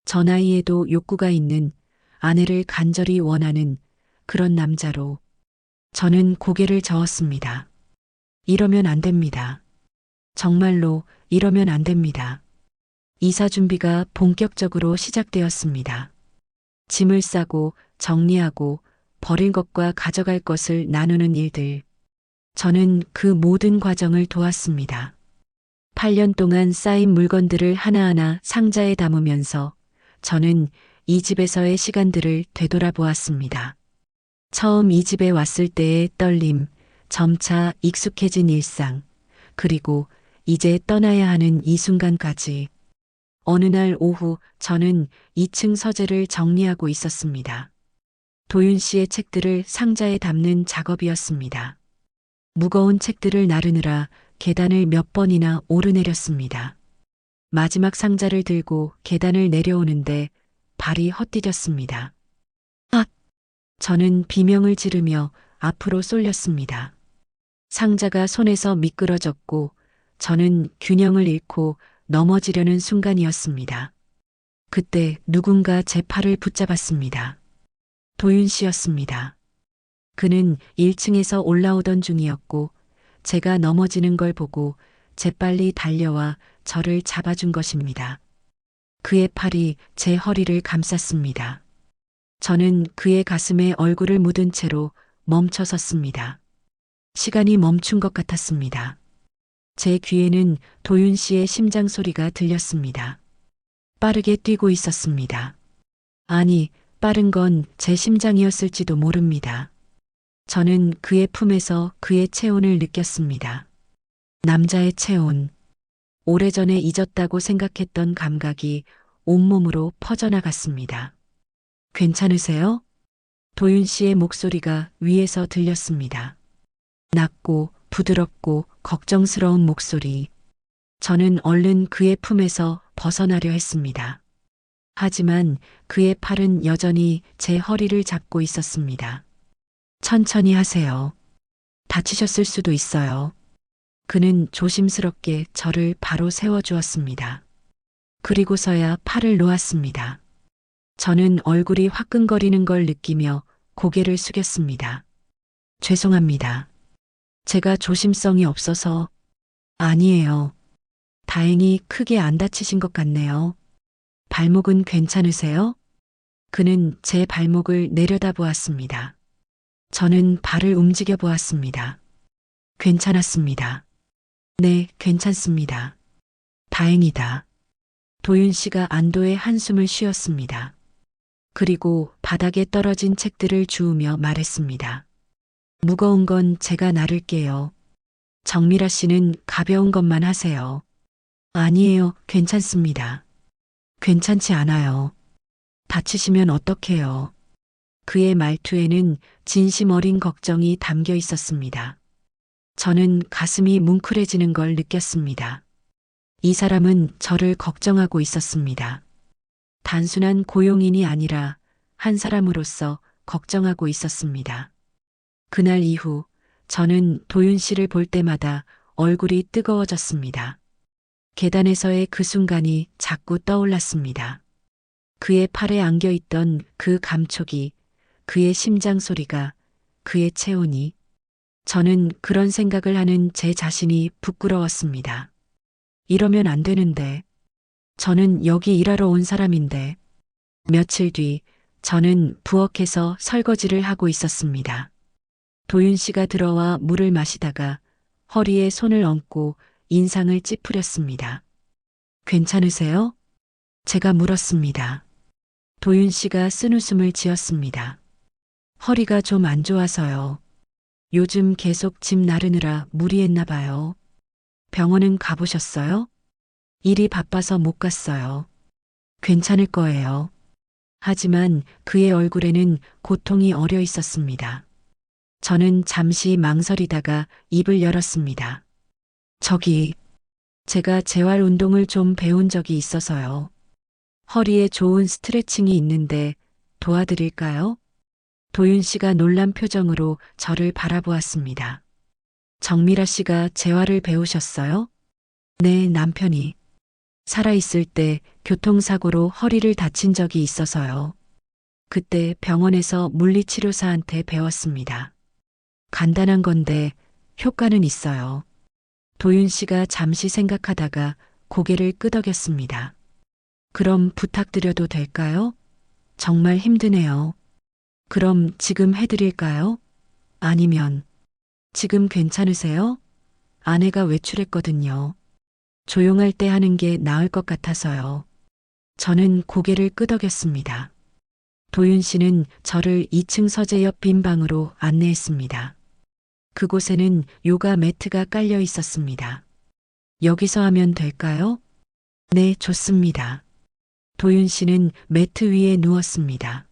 저 나이에도 욕구가 있는, 아내를 간절히 원하는 그런 남자로. 저는 고개를 저었습니다. 이러면 안 됩니다. 정말로 이러면 안 됩니다. 이사 준비가 본격적으로 시작되었습니다. 짐을 싸고 정리하고 버릴 것과 가져갈 것을 나누는 일들. 저는 그 모든 과정을 도왔습니다. 8년 동안 쌓인 물건들을 하나하나 상자에 담으면서 저는 이 집에서의 시간들을 되돌아보았습니다. 처음 이 집에 왔을 때의 떨림, 점차 익숙해진 일상, 그리고 이제 떠나야 하는 이 순간까지. 어느 날 오후 저는 2층 서재를 정리하고 있었습니다. 도윤 씨의 책들을 상자에 담는 작업이었습니다. 무거운 책들을 나르느라 계단을 몇 번이나 오르내렸습니다. 마지막 상자를 들고 계단을 내려오는데 발이 헛디뎠습니다. 아! 저는 비명을 지르며 앞으로 쏠렸습니다. 상자가 손에서 미끄러졌고 저는 균형을 잃고 넘어지려는 순간이었습니다. 그때 누군가 제 팔을 붙잡았습니다. 도윤 씨였습니다. 그는 1층에서 올라오던 중이었고 제가 넘어지는 걸 보고 재빨리 달려와 저를 잡아준 것입니다. 그의 팔이 제 허리를 감쌌습니다. 저는 그의 가슴에 얼굴을 묻은 채로 멈춰 섰습니다. 시간이 멈춘 것 같았습니다. 제 귀에는 도윤 씨의 심장 소리가 들렸습니다. 빠르게 뛰고 있었습니다. 아니, 빠른 건 제 심장이었을지도 모릅니다. 저는 그의 품에서 그의 체온을 느꼈습니다. 남자의 체온. 오래전에 잊었다고 생각했던 감각이 온몸으로 퍼져나갔습니다. 괜찮으세요? 도윤 씨의 목소리가 위에서 들렸습니다. 낮고 부드럽고 걱정스러운 목소리. 저는 얼른 그의 품에서 벗어나려 했습니다. 하지만 그의 팔은 여전히 제 허리를 잡고 있었습니다. 천천히 하세요. 다치셨을 수도 있어요. 그는 조심스럽게 저를 바로 세워주었습니다. 그리고서야 팔을 놓았습니다. 저는 얼굴이 화끈거리는 걸 느끼며 고개를 숙였습니다. 죄송합니다. 제가 조심성이 없어서. 아니에요. 다행히 크게 안 다치신 것 같네요. 발목은 괜찮으세요? 그는 제 발목을 내려다보았습니다. 저는 발을 움직여 보았습니다. 괜찮았습니다. 네, 괜찮습니다. 다행이다. 도윤 씨가 안도의 한숨을 쉬었습니다. 그리고 바닥에 떨어진 책들을 주우며 말했습니다. 무거운 건 제가 나를게요. 정미라 씨는 가벼운 것만 하세요. 아니에요. 괜찮습니다. 괜찮지 않아요. 다치시면 어떡해요. 그의 말투에는 진심 어린 걱정이 담겨 있었습니다. 저는 가슴이 뭉클해지는 걸 느꼈습니다. 이 사람은 저를 걱정하고 있었습니다. 단순한 고용인이 아니라 한 사람으로서 걱정하고 있었습니다. 그날 이후 저는 도윤 씨를 볼 때마다 얼굴이 뜨거워졌습니다. 계단에서의 그 순간이 자꾸 떠올랐습니다. 그의 팔에 안겨 있던 그 감촉이, 그의 심장 소리가, 그의 체온이. 저는 그런 생각을 하는 제 자신이 부끄러웠습니다. 이러면 안 되는데. 저는 여기 일하러 온 사람인데. 며칠 뒤 저는 부엌에서 설거지를 하고 있었습니다. 도윤 씨가 들어와 물을 마시다가 허리에 손을 얹고 인상을 찌푸렸습니다. 괜찮으세요? 제가 물었습니다. 도윤 씨가 쓴웃음을 지었습니다. 허리가 좀 안 좋아서요. 요즘 계속 집 나르느라 무리했나 봐요. 병원은 가보셨어요? 일이 바빠서 못 갔어요. 괜찮을 거예요. 하지만 그의 얼굴에는 고통이 어려 있었습니다. 저는 잠시 망설이다가 입을 열었습니다. 제가 재활 운동을 좀 배운 적이 있어서요. 허리에 좋은 스트레칭이 있는데 도와드릴까요? 도윤 씨가 놀란 표정으로 저를 바라보았습니다. 정미라 씨가 재활을 배우셨어요? 네, 남편이. 살아있을 때 교통사고로 허리를 다친 적이 있어서요. 그때 병원에서 물리치료사한테 배웠습니다. 간단한 건데 효과는 있어요. 도윤 씨가 잠시 생각하다가 고개를 끄덕였습니다. 그럼 부탁드려도 될까요? 정말 힘드네요. 그럼 지금 해드릴까요? 아니면 지금 괜찮으세요? 아내가 외출했거든요. 조용할 때 하는 게 나을 것 같아서요. 저는 고개를 끄덕였습니다. 도윤 씨는 저를 2층 서재 옆 빈 방으로 안내했습니다. 그곳에는 요가 매트가 깔려 있었습니다. 여기서 하면 될까요? 네, 좋습니다. 도윤 씨는 매트 위에 누웠습니다.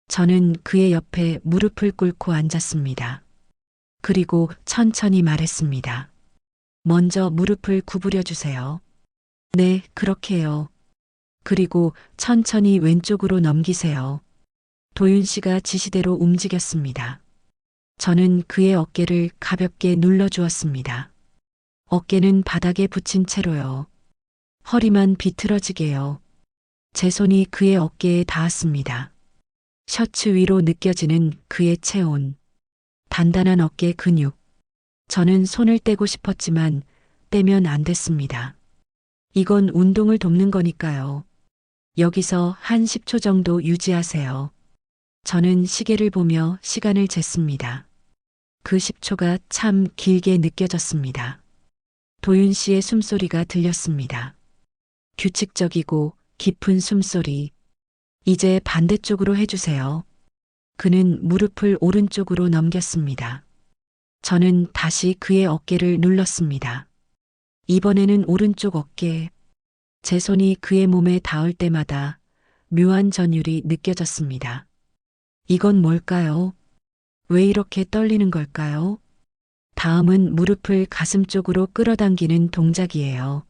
저는 그의 옆에 무릎을 꿇고 앉았습니다. 그리고 천천히 말했습니다. 먼저 무릎을 구부려 주세요. 네, 그렇게요. 그리고 천천히 왼쪽으로 넘기세요. 도윤 씨가 지시대로 움직였습니다. 저는 그의 어깨를 가볍게 눌러주었습니다. 어깨는 바닥에 붙인 채로요. 허리만 비틀어지게요. 제 손이 그의 어깨에 닿았습니다. 셔츠 위로 느껴지는 그의 체온. 단단한 어깨 근육. 저는 손을 떼고 싶었지만 떼면 안 됐습니다. 이건 운동을 돕는 거니까요. 여기서 한 10초 정도 유지하세요. 저는 시계를 보며 시간을 쟀습니다. 그 10초가 참 길게 느껴졌습니다. 도윤 씨의 숨소리가 들렸습니다. 규칙적이고 깊은 숨소리. 이제 반대쪽으로 해주세요. 그는 무릎을 오른쪽으로 넘겼습니다. 저는 다시 그의 어깨를 눌렀습니다. 이번에는 오른쪽 어깨. 제 손이 그의 몸에 닿을 때마다 묘한 전율이 느껴졌습니다. 이건 뭘까요? 왜 이렇게 떨리는 걸까요? 다음은 무릎을 가슴 쪽으로 끌어당기는 동작이에요.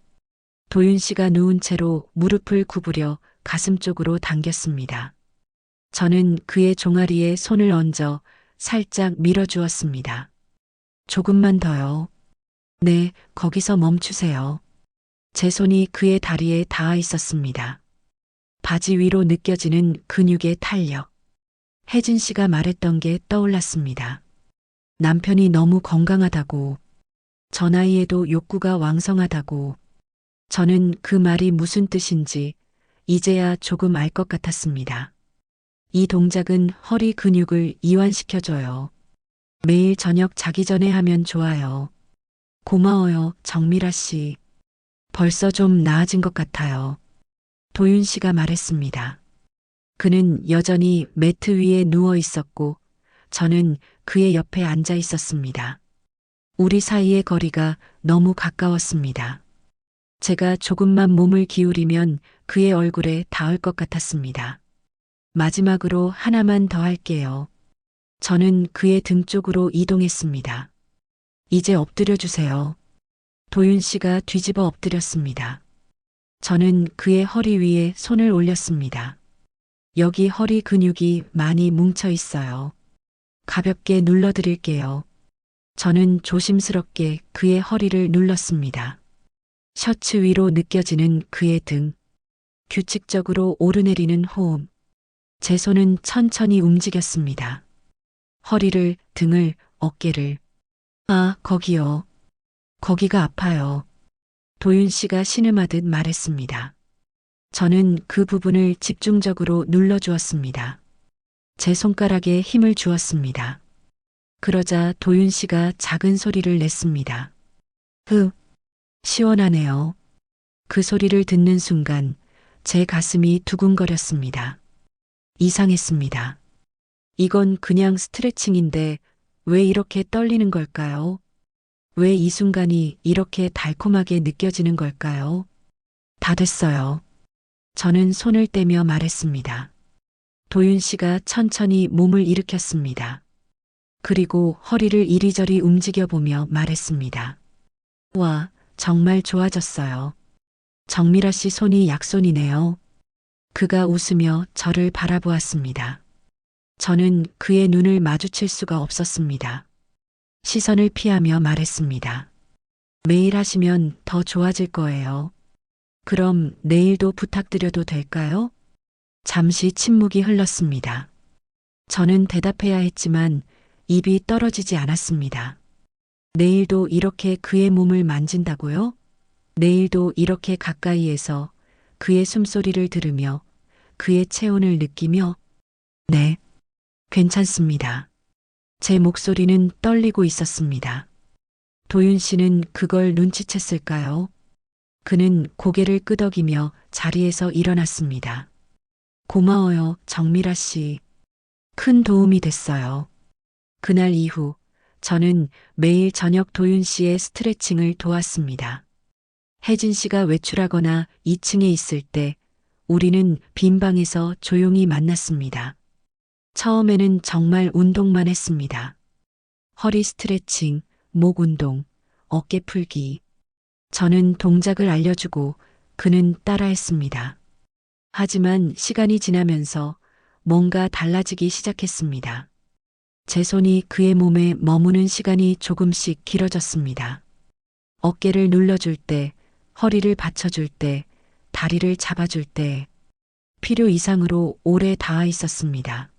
도윤 씨가 누운 채로 무릎을 구부려 가슴 쪽으로 당겼습니다. 저는 그의 종아리에 손을 얹어 살짝 밀어주었습니다. 조금만 더요. 네, 거기서 멈추세요. 제 손이 그의 다리에 닿아 있었습니다. 바지 위로 느껴지는 근육의 탄력. 혜진 씨가 말했던 게 떠올랐습니다. 남편이 너무 건강하다고, 저 나이에도 욕구가 왕성하다고. 저는 그 말이 무슨 뜻인지 이제야 조금 알 것 같았습니다. 이 동작은 허리 근육을 이완시켜줘요. 매일 저녁 자기 전에 하면 좋아요. 고마워요, 정미라 씨. 벌써 좀 나아진 것 같아요. 도윤 씨가 말했습니다. 그는 여전히 매트 위에 누워 있었고, 저는 그의 옆에 앉아 있었습니다. 우리 사이의 거리가 너무 가까웠습니다. 제가 조금만 몸을 기울이면 그의 얼굴에 닿을 것 같았습니다. 마지막으로 하나만 더 할게요. 저는 그의 등 쪽으로 이동했습니다. 이제 엎드려 주세요. 도윤 씨가 뒤집어 엎드렸습니다. 저는 그의 허리 위에 손을 올렸습니다. 여기 허리 근육이 많이 뭉쳐 있어요. 가볍게 눌러드릴게요. 저는 조심스럽게 그의 허리를 눌렀습니다. 셔츠 위로 느껴지는 그의 등. 규칙적으로 오르내리는 호흡. 제 손은 천천히 움직였습니다. 허리를, 등을, 어깨를. 아, 거기요. 거기가 아파요. 도윤 씨가 신음하듯 말했습니다. 저는 그 부분을 집중적으로 눌러주었습니다. 제 손가락에 힘을 주었습니다. 그러자 도윤 씨가 작은 소리를 냈습니다. 시원하네요. 그 소리를 듣는 순간 제 가슴이 두근거렸습니다. 이상했습니다. 이건 그냥 스트레칭인데 왜 이렇게 떨리는 걸까요? 왜 이 순간이 이렇게 달콤하게 느껴지는 걸까요? 다 됐어요. 저는 손을 떼며 말했습니다. 도윤 씨가 천천히 몸을 일으켰습니다. 그리고 허리를 이리저리 움직여 보며 말했습니다. 와, 정말 좋아졌어요. 정미라 씨 손이 약손이네요. 그가 웃으며 저를 바라보았습니다. 저는 그의 눈을 마주칠 수가 없었습니다. 시선을 피하며 말했습니다. 매일 하시면 더 좋아질 거예요. 그럼 내일도 부탁드려도 될까요? 잠시 침묵이 흘렀습니다. 저는 대답해야 했지만 입이 떨어지지 않았습니다. 내일도 이렇게 그의 몸을 만진다고요? 내일도 이렇게 가까이에서 그의 숨소리를 들으며 그의 체온을 느끼며 네, 괜찮습니다. 제 목소리는 떨리고 있었습니다. 도윤 씨는 그걸 눈치챘을까요? 그는 고개를 끄덕이며 자리에서 일어났습니다. 고마워요, 정미라 씨. 큰 도움이 됐어요. 그날 이후 저는 매일 저녁 도윤 씨의 스트레칭을 도왔습니다. 혜진 씨가 외출하거나 2층에 있을 때 우리는 빈 방에서 조용히 만났습니다. 처음에는 정말 운동만 했습니다. 허리 스트레칭, 목 운동, 어깨 풀기. 저는 동작을 알려주고 그는 따라했습니다. 하지만 시간이 지나면서 뭔가 달라지기 시작했습니다. 제 손이 그의 몸에 머무는 시간이 조금씩 길어졌습니다. 어깨를 눌러줄 때, 허리를 받쳐줄 때, 다리를 잡아줄 때, 필요 이상으로 오래 닿아 있었습니다.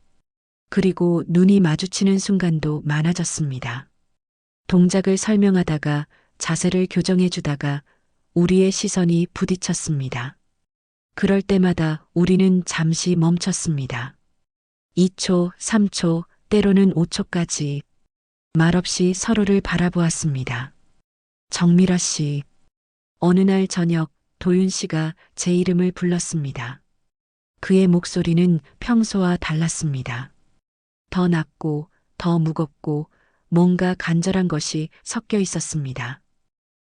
그리고 눈이 마주치는 순간도 많아졌습니다. 동작을 설명하다가 자세를 교정해 주다가 우리의 시선이 부딪혔습니다. 그럴 때마다 우리는 잠시 멈췄습니다. 2초, 3초, 때로는 5초까지 말없이 서로를 바라보았습니다. 정미라 씨. 어느 날 저녁 도윤 씨가 제 이름을 불렀습니다. 그의 목소리는 평소와 달랐습니다. 더 낮고 더 무겁고 뭔가 간절한 것이 섞여 있었습니다.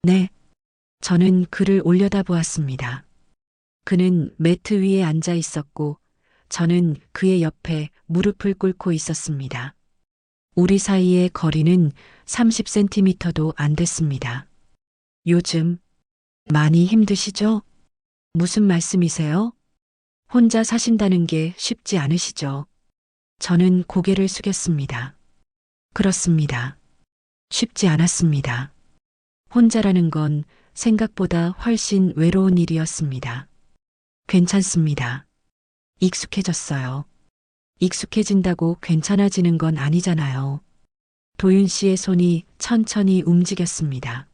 네. 저는 그를 올려다보았습니다. 그는 매트 위에 앉아 있었고 저는 그의 옆에 무릎을 꿇고 있었습니다. 우리 사이의 거리는 30cm도 안 됐습니다. 요즘 많이 힘드시죠? 무슨 말씀이세요? 혼자 사신다는 게 쉽지 않으시죠? 저는 고개를 숙였습니다. 그렇습니다. 쉽지 않았습니다. 혼자라는 건 생각보다 훨씬 외로운 일이었습니다. 괜찮습니다. 익숙해졌어요. 익숙해진다고 괜찮아지는 건 아니잖아요. 도윤 씨의 손이 천천히 움직였습니다.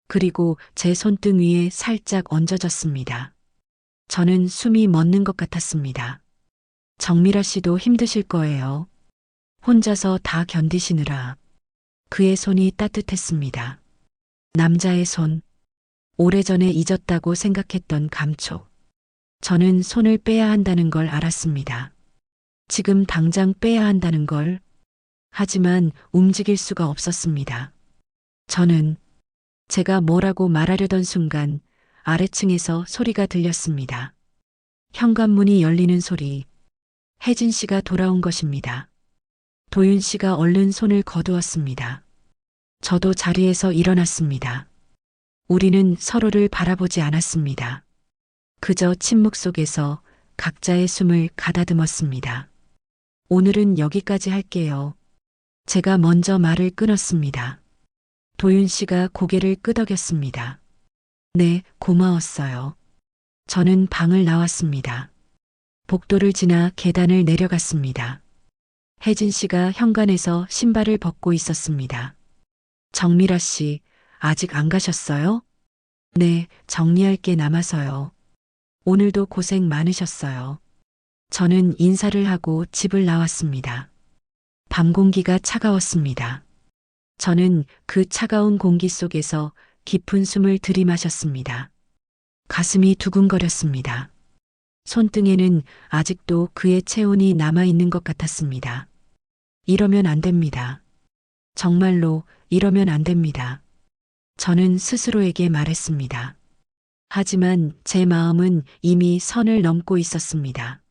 그리고 제 손등 위에 살짝 얹어졌습니다. 저는 숨이 멎는 것 같았습니다. 정미라 씨도 힘드실 거예요. 혼자서 다 견디시느라. 그의 손이 따뜻했습니다. 남자의 손. 오래전에 잊었다고 생각했던 감촉. 저는 손을 빼야 한다는 걸 알았습니다. 지금 당장 빼야 한다는 걸. 하지만 움직일 수가 없었습니다. 저는 제가 뭐라고 말하려던 순간 아래층에서 소리가 들렸습니다. 현관문이 열리는 소리. 혜진 씨가 돌아온 것입니다. 도윤 씨가 얼른 손을 거두었습니다. 저도 자리에서 일어났습니다. 우리는 서로를 바라보지 않았습니다. 그저 침묵 속에서 각자의 숨을 가다듬었습니다. 오늘은 여기까지 할게요. 제가 먼저 말을 끊었습니다. 도윤 씨가 고개를 끄덕였습니다. 네, 고마웠어요. 저는 방을 나왔습니다. 복도를 지나 계단을 내려갔습니다. 혜진 씨가 현관에서 신발을 벗고 있었습니다. 정미라 씨, 아직 안 가셨어요? 네, 정리할 게 남아서요. 오늘도 고생 많으셨어요. 저는 인사를 하고 집을 나왔습니다. 밤 공기가 차가웠습니다. 저는 그 차가운 공기 속에서 깊은 숨을 들이마셨습니다. 가슴이 두근거렸습니다. 손등에는 아직도 그의 체온이 남아있는 것 같았습니다. 이러면 안 됩니다. 정말로 이러면 안 됩니다. 저는 스스로에게 말했습니다. 하지만 제 마음은 이미 선을 넘고 있었습니다.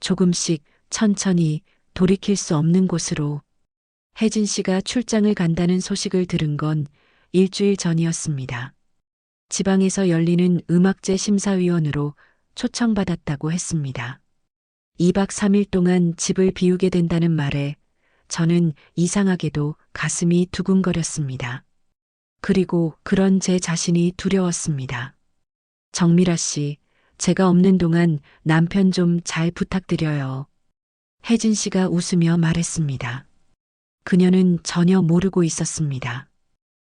조금씩 천천히 돌이킬 수 없는 곳으로. 혜진 씨가 출장을 간다는 소식을 들은 건 일주일 전이었습니다. 지방에서 열리는 음악제 심사위원으로 초청받았다고 했습니다. 2박 3일 동안 집을 비우게 된다는 말에 저는 이상하게도 가슴이 두근거렸습니다. 그리고 그런 제 자신이 두려웠습니다. 정미라 씨, 제가 없는 동안 남편 좀 잘 부탁드려요. 혜진 씨가 웃으며 말했습니다. 그녀는 전혀 모르고 있었습니다.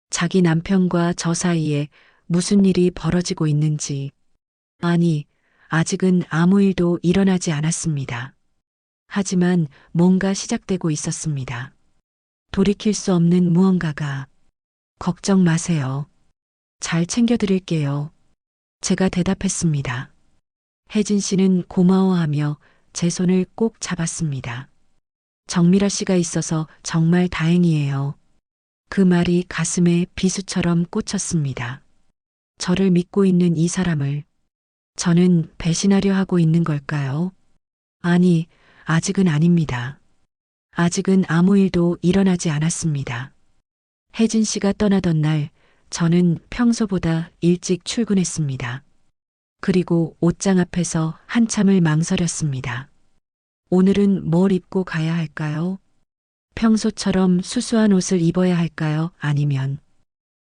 자기 남편과 저 사이에 무슨 일이 벌어지고 있는지. 아니, 아직은 아무 일도 일어나지 않았습니다. 하지만 뭔가 시작되고 있었습니다. 돌이킬 수 없는 무언가가. 걱정 마세요. 잘 챙겨드릴게요. 제가 대답했습니다. 혜진 씨는 고마워하며 제 손을 꼭 잡았습니다. 정미라 씨가 있어서 정말 다행이에요. 그 말이 가슴에 비수처럼 꽂혔습니다. 저를 믿고 있는 이 사람을 저는 배신하려 하고 있는 걸까요? 아니, 아직은 아닙니다. 아직은 아무 일도 일어나지 않았습니다. 혜진 씨가 떠나던 날 저는 평소보다 일찍 출근했습니다. 그리고 옷장 앞에서 한참을 망설였습니다. 오늘은 뭘 입고 가야 할까요? 평소처럼 수수한 옷을 입어야 할까요? 아니면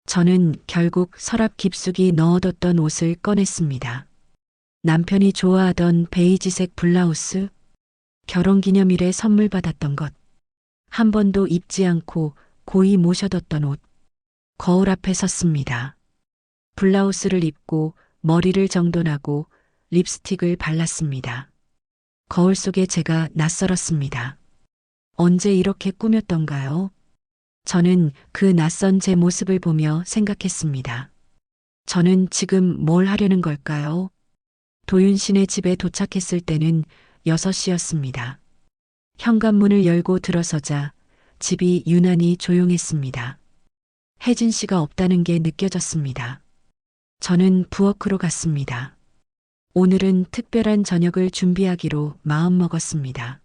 저는 결국 서랍 깊숙이 넣어뒀던 옷을 꺼냈습니다. 남편이 좋아하던 베이지색 블라우스, 결혼기념일에 선물 받았던 것, 한 번도 입지 않고 고이 모셔뒀던 옷, 거울 앞에 섰습니다. 블라우스를 입고 머리를 정돈하고 립스틱을 발랐습니다. 거울 속에 제가 낯설었습니다. 언제 이렇게 꾸몄던가요? 저는 그 낯선 제 모습을 보며 생각했습니다. 저는 지금 뭘 하려는 걸까요? 도윤 씨네 집에 도착했을 때는 6시였습니다. 현관문을 열고 들어서자 집이 유난히 조용했습니다. 혜진 씨가 없다는 게 느껴졌습니다. 저는 부엌으로 갔습니다. 오늘은 특별한 저녁을 준비하기로 마음먹었습니다.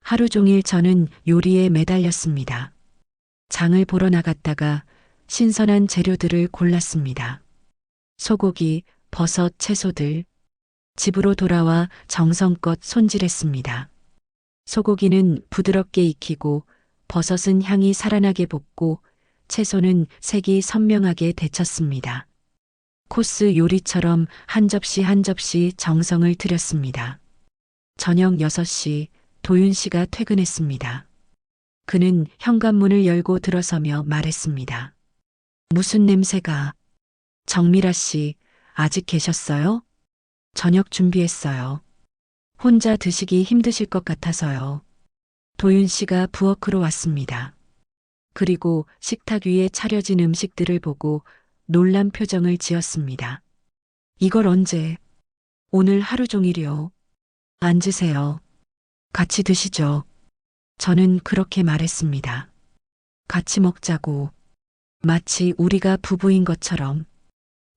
하루 종일 저는 요리에 매달렸습니다. 장을 보러 나갔다가 신선한 재료들을 골랐습니다. 소고기, 버섯, 채소들. 집으로 돌아와 정성껏 손질했습니다. 소고기는 부드럽게 익히고 버섯은 향이 살아나게 볶고 채소는 색이 선명하게 데쳤습니다. 코스 요리처럼 한 접시 한 접시 정성을 들였습니다. 저녁 6시 도윤 씨가 퇴근했습니다. 그는 현관문을 열고 들어서며 말했습니다. 무슨 냄새가? 정미라 씨, 아직 계셨어요? 저녁 준비했어요. 혼자 드시기 힘드실 것 같아서요. 도윤 씨가 부엌으로 왔습니다. 그리고 식탁 위에 차려진 음식들을 보고 놀란 표정을 지었습니다. 이걸 언제? 오늘 하루 종일이요. 앉으세요. 같이 드시죠. 저는 그렇게 말했습니다. 같이 먹자고. 마치 우리가 부부인 것처럼.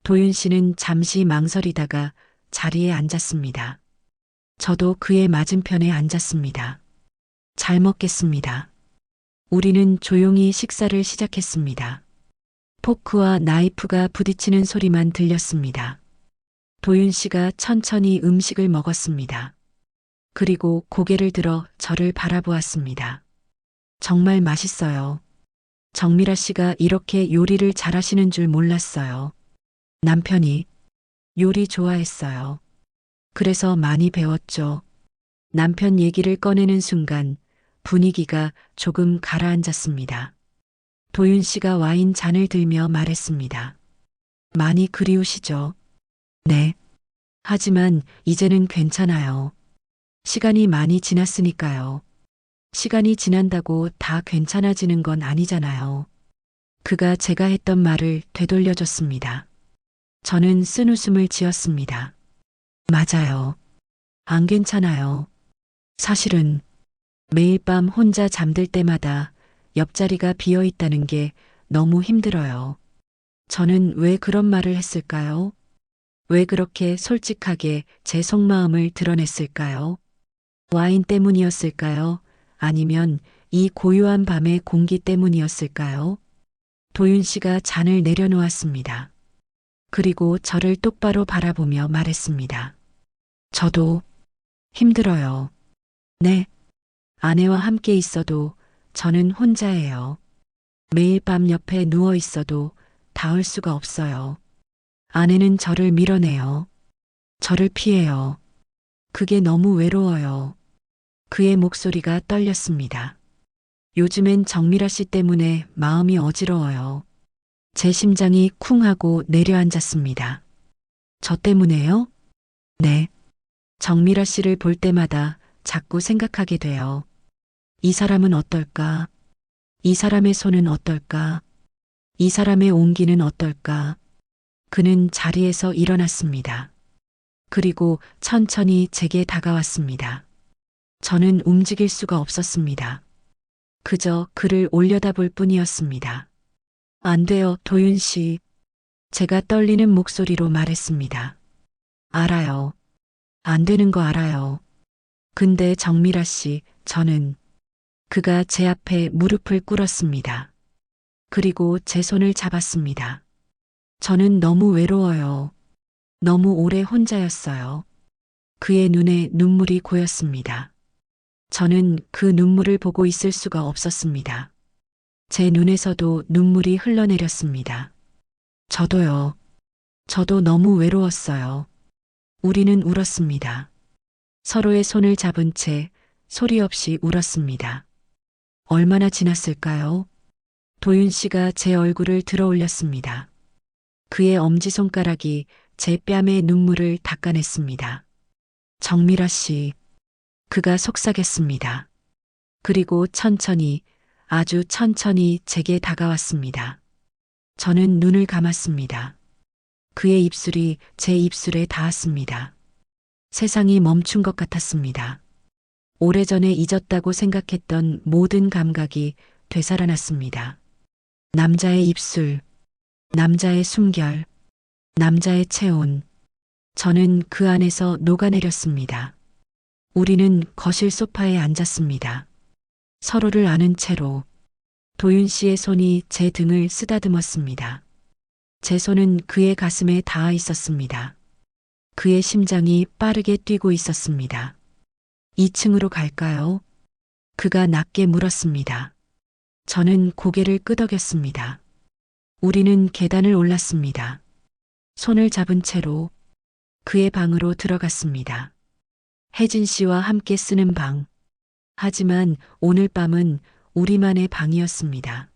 도윤 씨는 잠시 망설이다가 자리에 앉았습니다. 저도 그의 맞은편에 앉았습니다. 잘 먹겠습니다. 우리는 조용히 식사를 시작했습니다. 포크와 나이프가 부딪히는 소리만 들렸습니다. 도윤 씨가 천천히 음식을 먹었습니다. 그리고 고개를 들어 저를 바라보았습니다. 정말 맛있어요. 정미라 씨가 이렇게 요리를 잘하시는 줄 몰랐어요. 남편이 요리 좋아했어요. 그래서 많이 배웠죠. 남편 얘기를 꺼내는 순간 분위기가 조금 가라앉았습니다. 도윤 씨가 와인 잔을 들며 말했습니다. 많이 그리우시죠? 네. 하지만 이제는 괜찮아요. 시간이 많이 지났으니까요. 시간이 지난다고 다 괜찮아지는 건 아니잖아요. 그가 제가 했던 말을 되돌려줬습니다. 저는 쓴웃음을 지었습니다. 맞아요. 안 괜찮아요. 사실은 매일 밤 혼자 잠들 때마다 옆자리가 비어 있다는 게 너무 힘들어요. 저는 왜 그런 말을 했을까요? 왜 그렇게 솔직하게 제 속마음을 드러냈을까요? 와인 때문이었을까요? 아니면 이 고요한 밤의 공기 때문이었을까요? 도윤 씨가 잔을 내려놓았습니다. 그리고 저를 똑바로 바라보며 말했습니다. 저도 힘들어요. 네. 아내와 함께 있어도 저는 혼자예요. 매일 밤 옆에 누워 있어도 닿을 수가 없어요. 아내는 저를 밀어내요. 저를 피해요. 그게 너무 외로워요. 그의 목소리가 떨렸습니다. 요즘엔 정미라 씨 때문에 마음이 어지러워요. 제 심장이 쿵 하고 내려앉았습니다. 저 때문에요? 네. 정미라 씨를 볼 때마다 자꾸 생각하게 돼요. 이 사람은 어떨까? 이 사람의 손은 어떨까? 이 사람의 온기는 어떨까? 그는 자리에서 일어났습니다. 그리고 천천히 제게 다가왔습니다. 저는 움직일 수가 없었습니다. 그저 그를 올려다볼 뿐이었습니다. 안 돼요, 도윤 씨. 제가 떨리는 목소리로 말했습니다. 알아요. 안 되는 거 알아요. 근데 정미라 씨, 저는 그가 제 앞에 무릎을 꿇었습니다. 그리고 제 손을 잡았습니다. 저는 너무 외로워요. 너무 오래 혼자였어요. 그의 눈에 눈물이 고였습니다. 저는 그 눈물을 보고 있을 수가 없었습니다. 제 눈에서도 눈물이 흘러내렸습니다. 저도요. 저도 너무 외로웠어요. 우리는 울었습니다. 서로의 손을 잡은 채 소리 없이 울었습니다. 얼마나 지났을까요? 도윤 씨가 제 얼굴을 들어 올렸습니다. 그의 엄지손가락이 제 뺨에 눈물을 닦아냈습니다. 정미라 씨, 그가 속삭였습니다. 그리고 천천히, 아주 천천히 제게 다가왔습니다. 저는 눈을 감았습니다. 그의 입술이 제 입술에 닿았습니다. 세상이 멈춘 것 같았습니다. 오래전에 잊었다고 생각했던 모든 감각이 되살아났습니다. 남자의 입술, 남자의 숨결, 남자의 체온. 저는 그 안에서 녹아내렸습니다. 우리는 거실 소파에 앉았습니다. 서로를 아는 채로 도윤 씨의 손이 제 등을 쓰다듬었습니다. 제 손은 그의 가슴에 닿아 있었습니다. 그의 심장이 빠르게 뛰고 있었습니다. 2층으로 갈까요? 그가 낮게 물었습니다. 저는 고개를 끄덕였습니다. 우리는 계단을 올랐습니다. 손을 잡은 채로 그의 방으로 들어갔습니다. 혜진 씨와 함께 쓰는 방. 하지만 오늘 밤은 우리만의 방이었습니다.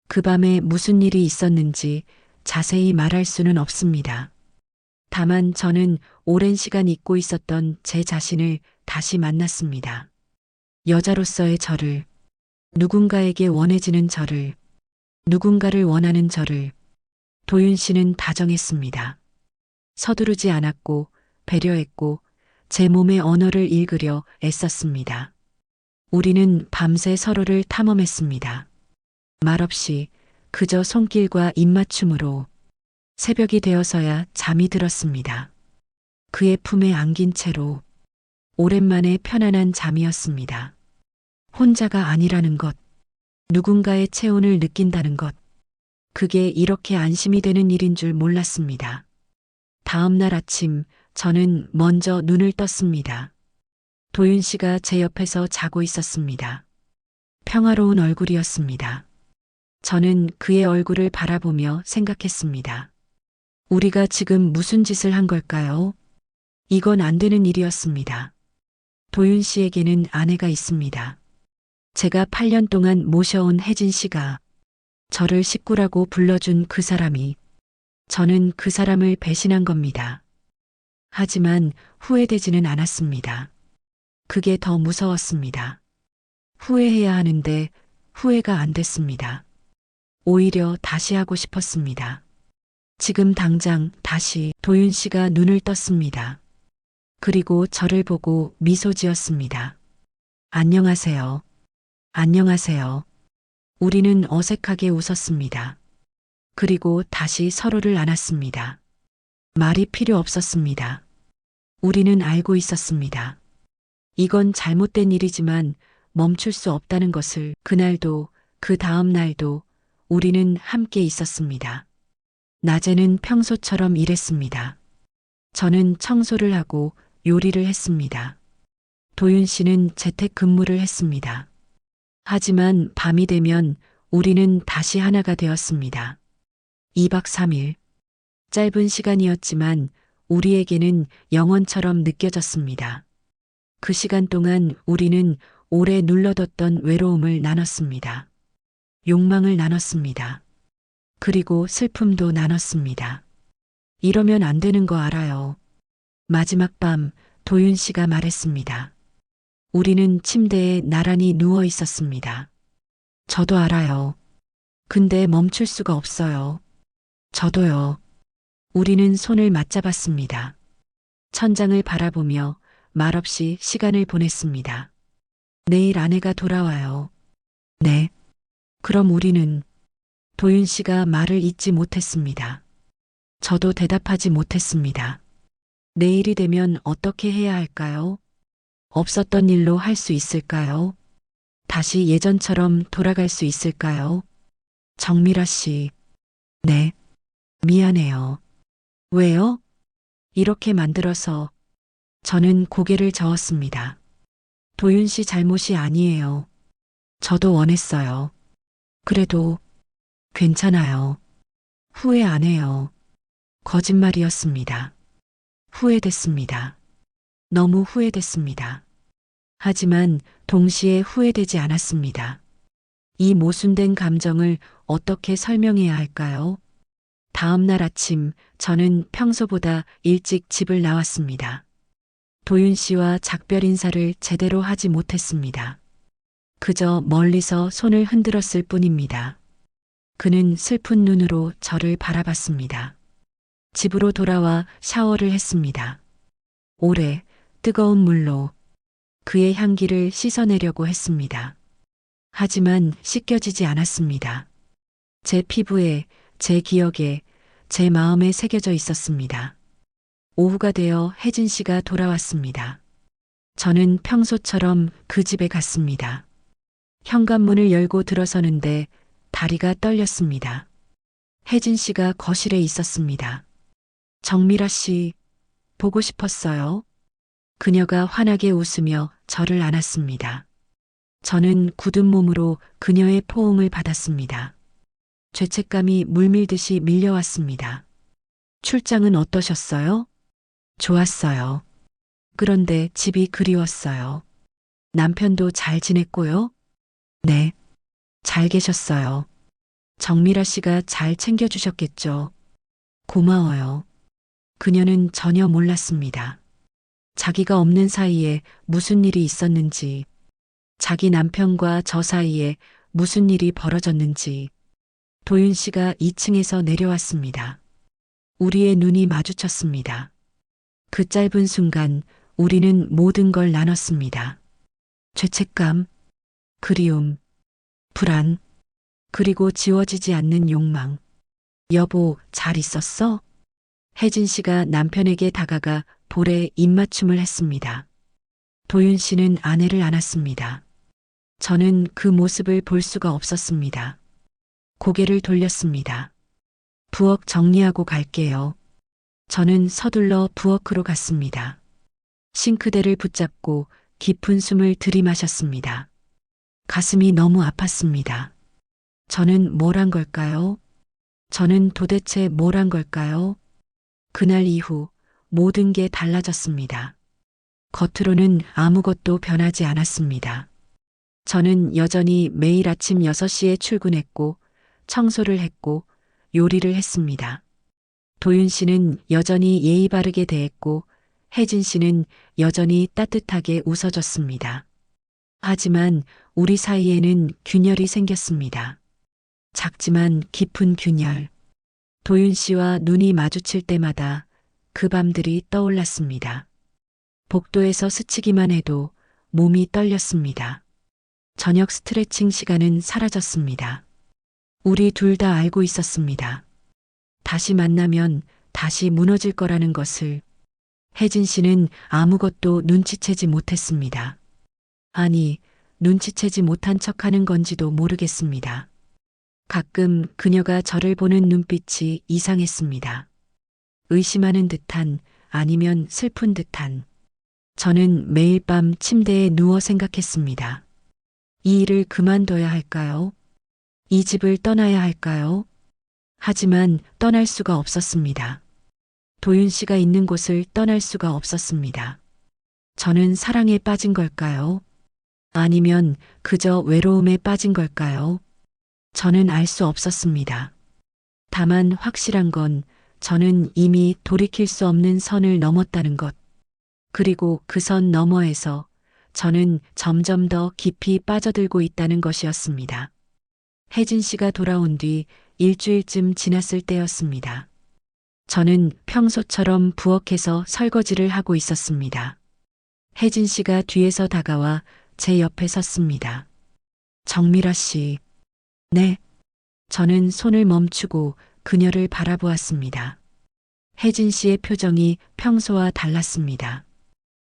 그 밤에 무슨 일이 있었는지 자세히 말할 수는 없습니다. 다만 저는 오랜 시간 잊고 있었던 제 자신을 다시 만났습니다. 여자로서의 저를, 누군가에게 원해지는 저를, 누군가를 원하는 저를 도윤 씨는 다정했습니다. 서두르지 않았고 배려했고 제 몸의 언어를 읽으려 애썼습니다. 우리는 밤새 서로를 탐험했습니다. 말없이 그저 손길과 입맞춤으로 새벽이 되어서야 잠이 들었습니다. 그의 품에 안긴 채로 오랜만에 편안한 잠이었습니다. 혼자가 아니라는 것, 누군가의 체온을 느낀다는 것, 그게 이렇게 안심이 되는 일인 줄 몰랐습니다. 다음 날 아침 저는 먼저 눈을 떴습니다. 도윤 씨가 제 옆에서 자고 있었습니다. 평화로운 얼굴이었습니다. 저는 그의 얼굴을 바라보며 생각했습니다. 우리가 지금 무슨 짓을 한 걸까요? 이건 안 되는 일이었습니다. 도윤 씨에게는 아내가 있습니다. 제가 8년 동안 모셔온 혜진 씨가 저를 식구라고 불러준 그 사람이 저는 그 사람을 배신한 겁니다. 하지만 후회되지는 않았습니다. 그게 더 무서웠습니다. 후회해야 하는데 후회가 안 됐습니다. 오히려 다시 하고 싶었습니다. 지금 당장 다시 도윤 씨가 눈을 떴습니다. 그리고 저를 보고 미소 지었습니다. 안녕하세요. 안녕하세요. 우리는 어색하게 웃었습니다. 그리고 다시 서로를 안았습니다. 말이 필요 없었습니다. 우리는 알고 있었습니다. 이건 잘못된 일이지만 멈출 수 없다는 것을 그날도 그 다음 날도 우리는 함께 있었습니다. 낮에는 평소처럼 일했습니다. 저는 청소를 하고 요리를 했습니다. 도윤 씨는 재택 근무를 했습니다. 하지만 밤이 되면 우리는 다시 하나가 되었습니다. 2박 3일. 짧은 시간이었지만 우리에게는 영원처럼 느껴졌습니다. 그 시간 동안 우리는 오래 눌러뒀던 외로움을 나눴습니다. 욕망을 나눴습니다. 그리고 슬픔도 나눴습니다. 이러면 안 되는 거 알아요. 마지막 밤 도윤 씨가 말했습니다. 우리는 침대에 나란히 누워 있었습니다. 저도 알아요. 근데 멈출 수가 없어요. 저도요. 우리는 손을 맞잡았습니다. 천장을 바라보며 말없이 시간을 보냈습니다. 내일 아내가 돌아와요. 네. 그럼 우리는 도윤 씨가 말을 잇지 못했습니다. 저도 대답하지 못했습니다. 내일이 되면 어떻게 해야 할까요? 없었던 일로 할 수 있을까요? 다시 예전처럼 돌아갈 수 있을까요? 정미라 씨. 네. 미안해요. 왜요? 이렇게 만들어서 저는 고개를 저었습니다. 도윤 씨 잘못이 아니에요. 저도 원했어요. 그래도 괜찮아요. 후회 안 해요. 거짓말이었습니다. 후회됐습니다. 너무 후회됐습니다. 하지만 동시에 후회되지 않았습니다. 이 모순된 감정을 어떻게 설명해야 할까요? 다음 날 아침 저는 평소보다 일찍 집을 나왔습니다. 도윤 씨와 작별 인사를 제대로 하지 못했습니다. 그저 멀리서 손을 흔들었을 뿐입니다. 그는 슬픈 눈으로 저를 바라봤습니다. 집으로 돌아와 샤워를 했습니다. 오래 뜨거운 물로 그의 향기를 씻어내려고 했습니다. 하지만 씻겨지지 않았습니다. 제 피부에, 제 기억에, 제 마음에 새겨져 있었습니다. 오후가 되어 혜진 씨가 돌아왔습니다. 저는 평소처럼 그 집에 갔습니다. 현관문을 열고 들어서는데 다리가 떨렸습니다. 혜진 씨가 거실에 있었습니다. 정미라 씨, 보고 싶었어요. 그녀가 환하게 웃으며 저를 안았습니다. 저는 굳은 몸으로 그녀의 포옹을 받았습니다. 죄책감이 물밀듯이 밀려왔습니다. 출장은 어떠셨어요? 좋았어요. 그런데 집이 그리웠어요. 남편도 잘 지냈고요? 네. 잘 계셨어요. 정미라 씨가 잘 챙겨주셨겠죠. 고마워요. 그녀는 전혀 몰랐습니다. 자기가 없는 사이에 무슨 일이 있었는지, 자기 남편과 저 사이에 무슨 일이 벌어졌는지. 도윤 씨가 2층에서 내려왔습니다. 우리의 눈이 마주쳤습니다. 그 짧은 순간 우리는 모든 걸 나눴습니다. 죄책감, 그리움, 불안, 그리고 지워지지 않는 욕망. 여보, 잘 있었어? 혜진 씨가 남편에게 다가가 볼에 입맞춤을 했습니다. 도윤 씨는 아내를 안았습니다. 저는 그 모습을 볼 수가 없었습니다. 고개를 돌렸습니다. 부엌 정리하고 갈게요. 저는 서둘러 부엌으로 갔습니다. 싱크대를 붙잡고 깊은 숨을 들이마셨습니다. 가슴이 너무 아팠습니다. 저는 뭘 한 걸까요? 저는 도대체 뭘 한 걸까요? 그날 이후 모든 게 달라졌습니다. 겉으로는 아무것도 변하지 않았습니다. 저는 여전히 매일 아침 6시에 출근했고, 청소를 했고, 요리를 했습니다. 도윤 씨는 여전히 예의 바르게 대했고, 혜진 씨는 여전히 따뜻하게 웃어줬습니다. 하지만 우리 사이에는 균열이 생겼습니다. 작지만 깊은 균열. 도윤 씨와 눈이 마주칠 때마다 그 밤들이 떠올랐습니다. 복도에서 스치기만 해도 몸이 떨렸습니다. 저녁 스트레칭 시간은 사라졌습니다. 우리 둘 다 알고 있었습니다. 다시 만나면 다시 무너질 거라는 것을. 혜진 씨는 아무것도 눈치채지 못했습니다. 아니, 눈치채지 못한 척하는 건지도 모르겠습니다. 가끔 그녀가 저를 보는 눈빛이 이상했습니다. 의심하는 듯한, 아니면 슬픈 듯한. 저는 매일 밤 침대에 누워 생각했습니다. 이 일을 그만둬야 할까요? 이 집을 떠나야 할까요? 하지만 떠날 수가 없었습니다. 도윤 씨가 있는 곳을 떠날 수가 없었습니다. 저는 사랑에 빠진 걸까요? 아니면 그저 외로움에 빠진 걸까요? 저는 알 수 없었습니다. 다만 확실한 건 저는 이미 돌이킬 수 없는 선을 넘었다는 것. 그리고 그 선 너머에서 저는 점점 더 깊이 빠져들고 있다는 것이었습니다. 혜진 씨가 돌아온 뒤 일주일쯤 지났을 때였습니다. 저는 평소처럼 부엌에서 설거지를 하고 있었습니다. 혜진 씨가 뒤에서 다가와 제 옆에 섰습니다. 정미라 씨. 네. 저는 손을 멈추고 그녀를 바라보았습니다. 혜진 씨의 표정이 평소와 달랐습니다.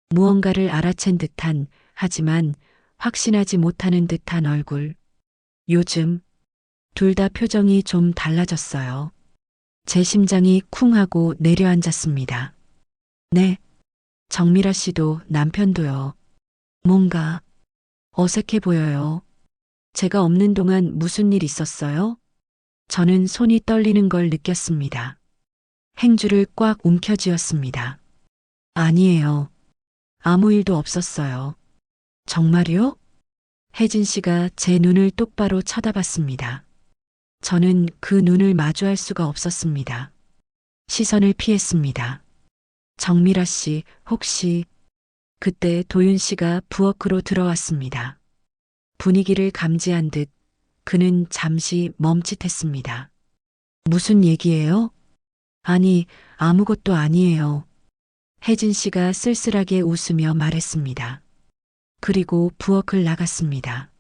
무언가를 알아챈 듯한, 하지만 확신하지 못하는 듯한 얼굴. 요즘 둘 다 표정이 좀 달라졌어요. 제 심장이 쿵 하고 내려앉았습니다. 네. 정미라 씨도 남편도요. 뭔가 어색해 보여요. 제가 없는 동안 무슨 일 있었어요? 저는 손이 떨리는 걸 느꼈습니다. 행주를 꽉 움켜쥐었습니다. 아니에요. 아무 일도 없었어요. 정말요? 혜진 씨가 제 눈을 똑바로 쳐다봤습니다. 저는 그 눈을 마주할 수가 없었습니다. 시선을 피했습니다. 정미라 씨, 혹시. 그때 도윤 씨가 부엌으로 들어왔습니다. 분위기를 감지한 듯 그는 잠시 멈칫했습니다. 무슨 얘기예요? 아니, 아무것도 아니에요. 혜진 씨가 쓸쓸하게 웃으며 말했습니다. 그리고 부엌을 나갔습니다.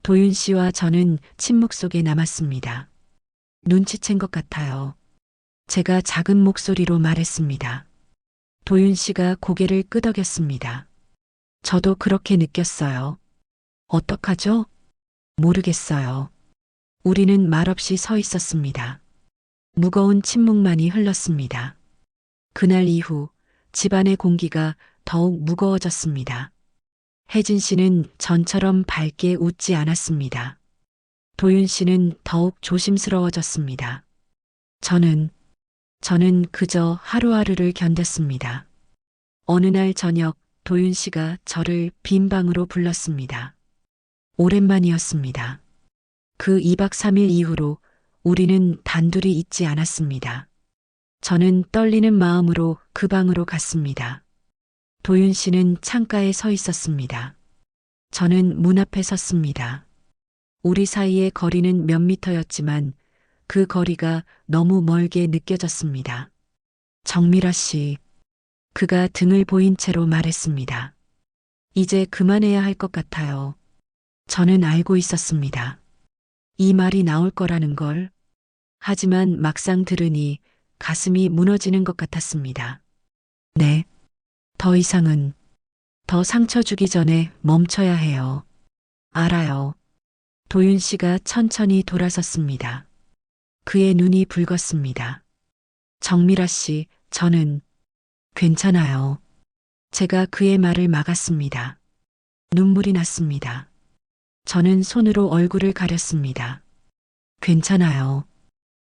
도윤 씨와 저는 침묵 속에 남았습니다. 눈치챈 것 같아요. 제가 작은 목소리로 말했습니다. 도윤 씨가 고개를 끄덕였습니다. 저도 그렇게 느꼈어요. 어떡하죠? 모르겠어요. 우리는 말없이 서 있었습니다. 무거운 침묵만이 흘렀습니다. 그날 이후 집안의 공기가 더욱 무거워졌습니다. 혜진 씨는 전처럼 밝게 웃지 않았습니다. 도윤 씨는 더욱 조심스러워졌습니다. 저는 그저 하루하루를 견뎠습니다. 어느 날 저녁 도윤 씨가 저를 빈 방으로 불렀습니다. 오랜만이었습니다. 그 2박 3일 이후로 우리는 단둘이 있지 않았습니다. 저는 떨리는 마음으로 그 방으로 갔습니다. 도윤 씨는 창가에 서 있었습니다. 저는 문 앞에 섰습니다. 우리 사이의 거리는 몇 미터였지만 그 거리가 너무 멀게 느껴졌습니다. 정미라 씨. 그가 등을 보인 채로 말했습니다. 이제 그만해야 할 것 같아요. 저는 알고 있었습니다. 이 말이 나올 거라는 걸. 하지만 막상 들으니 가슴이 무너지는 것 같았습니다. 네. 더 이상은 더 상처 주기 전에 멈춰야 해요. 알아요. 도윤 씨가 천천히 돌아섰습니다. 그의 눈이 붉었습니다. 정미라 씨, 저는 괜찮아요. 제가 그의 말을 막았습니다. 눈물이 났습니다. 저는 손으로 얼굴을 가렸습니다. 괜찮아요.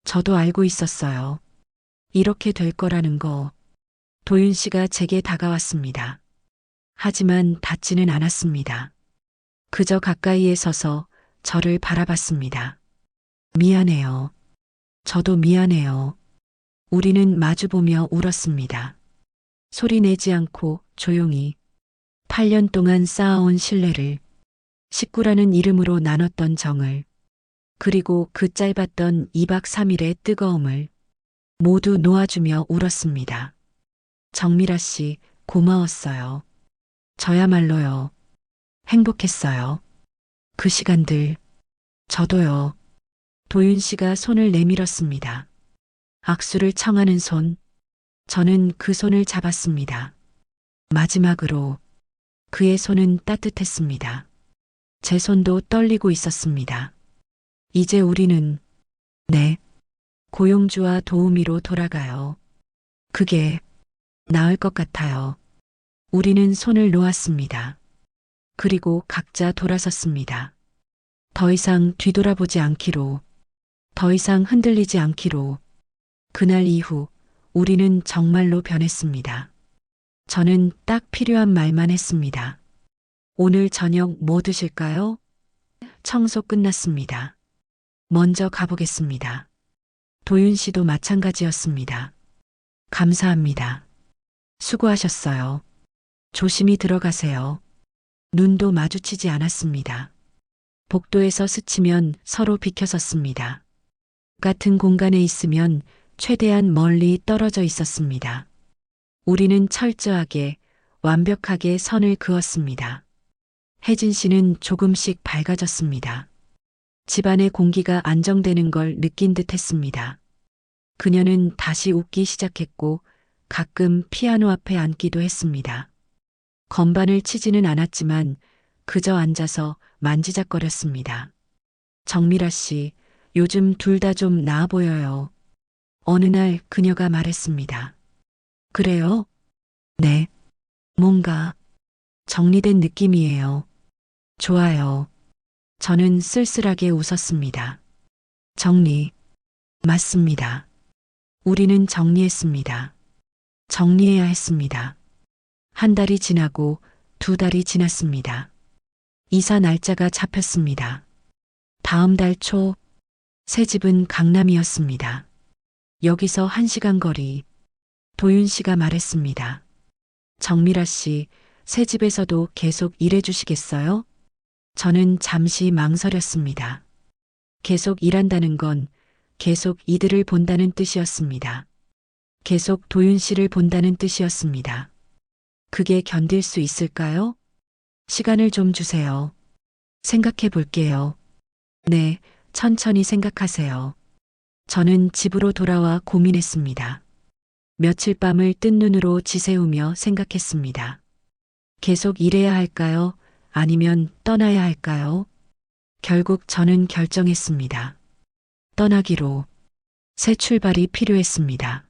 저도 알고 있었어요. 이렇게 될 거라는 거. 도윤 씨가 제게 다가왔습니다. 하지만 닿지는 않았습니다. 그저 가까이에 서서 저를 바라봤습니다. 미안해요. 저도 미안해요. 우리는 마주보며 울었습니다. 소리 내지 않고 조용히 8년 동안 쌓아온 신뢰를, 식구라는 이름으로 나눴던 정을, 그리고 그 짧았던 2박 3일의 뜨거움을 모두 놓아주며 울었습니다. 정미라 씨, 고마웠어요. 저야말로요. 행복했어요. 그 시간들, 저도요. 도윤 씨가 손을 내밀었습니다. 악수를 청하는 손. 저는 그 손을 잡았습니다. 마지막으로 그의 손은 따뜻했습니다. 제 손도 떨리고 있었습니다. 이제 우리는, 네, 고용주와 도우미로 돌아가요. 그게 나을 것 같아요. 우리는 손을 놓았습니다. 그리고 각자 돌아섰습니다. 더 이상 뒤돌아보지 않기로, 더 이상 흔들리지 않기로. 그날 이후 우리는 정말로 변했습니다. 저는 딱 필요한 말만 했습니다. 오늘 저녁 뭐 드실까요? 청소 끝났습니다. 먼저 가보겠습니다. 도윤 씨도 마찬가지였습니다. 감사합니다. 수고하셨어요. 조심히 들어가세요. 눈도 마주치지 않았습니다. 복도에서 스치면 서로 비켜섰습니다. 같은 공간에 있으면 최대한 멀리 떨어져 있었습니다. 우리는 철저하게, 완벽하게 선을 그었습니다. 혜진 씨는 조금씩 밝아졌습니다. 집안의 공기가 안정되는 걸 느낀 듯 했습니다. 그녀는 다시 웃기 시작했고 가끔 피아노 앞에 앉기도 했습니다. 건반을 치지는 않았지만 그저 앉아서 만지작거렸습니다. 정미라 씨, 요즘 둘 다 좀 나아 보여요. 어느 날 그녀가 말했습니다. 그래요? 네. 뭔가 정리된 느낌이에요. 좋아요. 저는 쓸쓸하게 웃었습니다. 정리. 맞습니다. 우리는 정리했습니다. 정리해야 했습니다. 한 달이 지나고 2달이 지났습니다. 이사 날짜가 잡혔습니다. 다음 달 초, 새 집은 강남이었습니다. 여기서 1시간 거리. 도윤 씨가 말했습니다. 정미라 씨, 새 집에서도 계속 일해 주시겠어요? 저는 잠시 망설였습니다. 계속 일한다는 건 계속 이들을 본다는 뜻이었습니다. 계속 도윤 씨를 본다는 뜻이었습니다. 그게 견딜 수 있을까요? 시간을 좀 주세요. 생각해 볼게요. 네, 천천히 생각하세요. 저는 집으로 돌아와 고민했습니다. 며칠 밤을 뜬 눈으로 지새우며 생각했습니다. 계속 일해야 할까요? 아니면 떠나야 할까요? 결국 저는 결정했습니다. 떠나기로. 새 출발이 필요했습니다.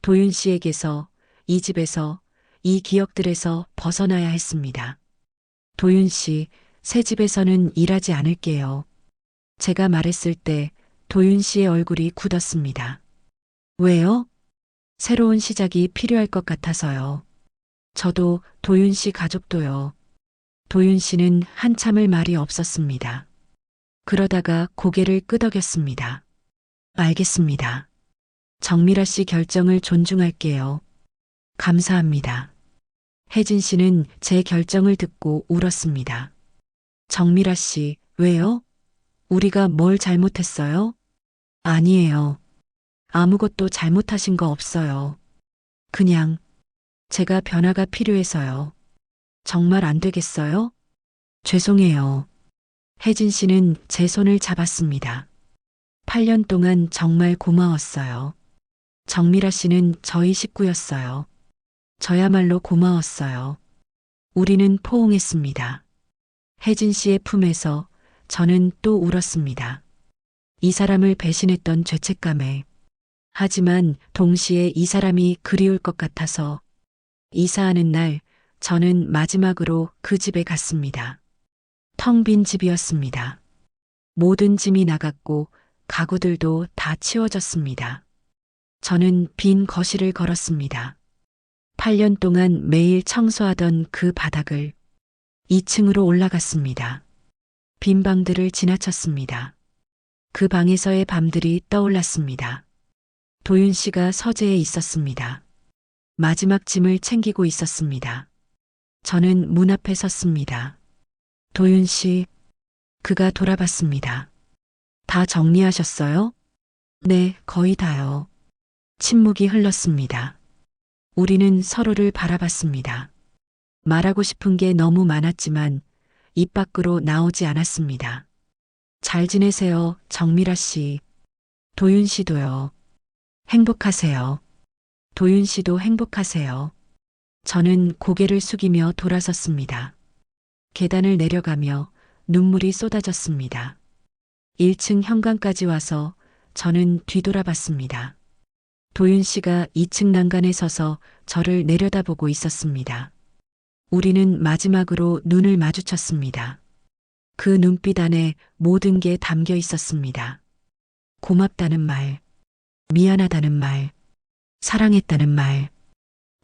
도윤 씨에게서, 이 집에서, 이 기억들에서 벗어나야 했습니다. 도윤 씨, 새 집에서는 일하지 않을게요. 제가 말했을 때 도윤 씨의 얼굴이 굳었습니다. 왜요? 새로운 시작이 필요할 것 같아서요. 저도 도윤 씨 가족도요. 도윤 씨는 한참을 말이 없었습니다. 그러다가 고개를 끄덕였습니다. 알겠습니다. 정미라 씨 결정을 존중할게요. 감사합니다. 혜진 씨는 제 결정을 듣고 울었습니다. 정미라 씨, 왜요? 우리가 뭘 잘못했어요? 아니에요. 아무것도 잘못하신 거 없어요. 그냥 제가 변화가 필요해서요. 정말 안 되겠어요? 죄송해요. 혜진 씨는 제 손을 잡았습니다. 8년 동안 정말 고마웠어요. 정미라 씨는 저희 식구였어요. 저야말로 고마웠어요. 우리는 포옹했습니다. 혜진 씨의 품에서 저는 또 울었습니다. 이 사람을 배신했던 죄책감에, 하지만 동시에 이 사람이 그리울 것 같아서 이사하는 날 저는 마지막으로 그 집에 갔습니다. 텅 빈 집이었습니다. 모든 짐이 나갔고 가구들도 다 치워졌습니다. 저는 빈 거실을 걸었습니다. 8년 동안 매일 청소하던 그 바닥을 2층으로 올라갔습니다. 빈 방들을 지나쳤습니다. 그 방에서의 밤들이 떠올랐습니다. 도윤 씨가 서재에 있었습니다. 마지막 짐을 챙기고 있었습니다. 저는 문 앞에 섰습니다. 도윤 씨, 그가 돌아봤습니다. 다 정리하셨어요? 네, 거의 다요. 침묵이 흘렀습니다. 우리는 서로를 바라봤습니다. 말하고 싶은 게 너무 많았지만 입 밖으로 나오지 않았습니다. 잘 지내세요, 정미라 씨. 도윤 씨도요. 행복하세요. 도윤 씨도 행복하세요. 저는 고개를 숙이며 돌아섰습니다. 계단을 내려가며 눈물이 쏟아졌습니다. 1층 현관까지 와서 저는 뒤돌아봤습니다. 도윤 씨가 2층 난간에 서서 저를 내려다보고 있었습니다. 우리는 마지막으로 눈을 마주쳤습니다. 그 눈빛 안에 모든 게 담겨 있었습니다. 고맙다는 말, 미안하다는 말, 사랑했다는 말,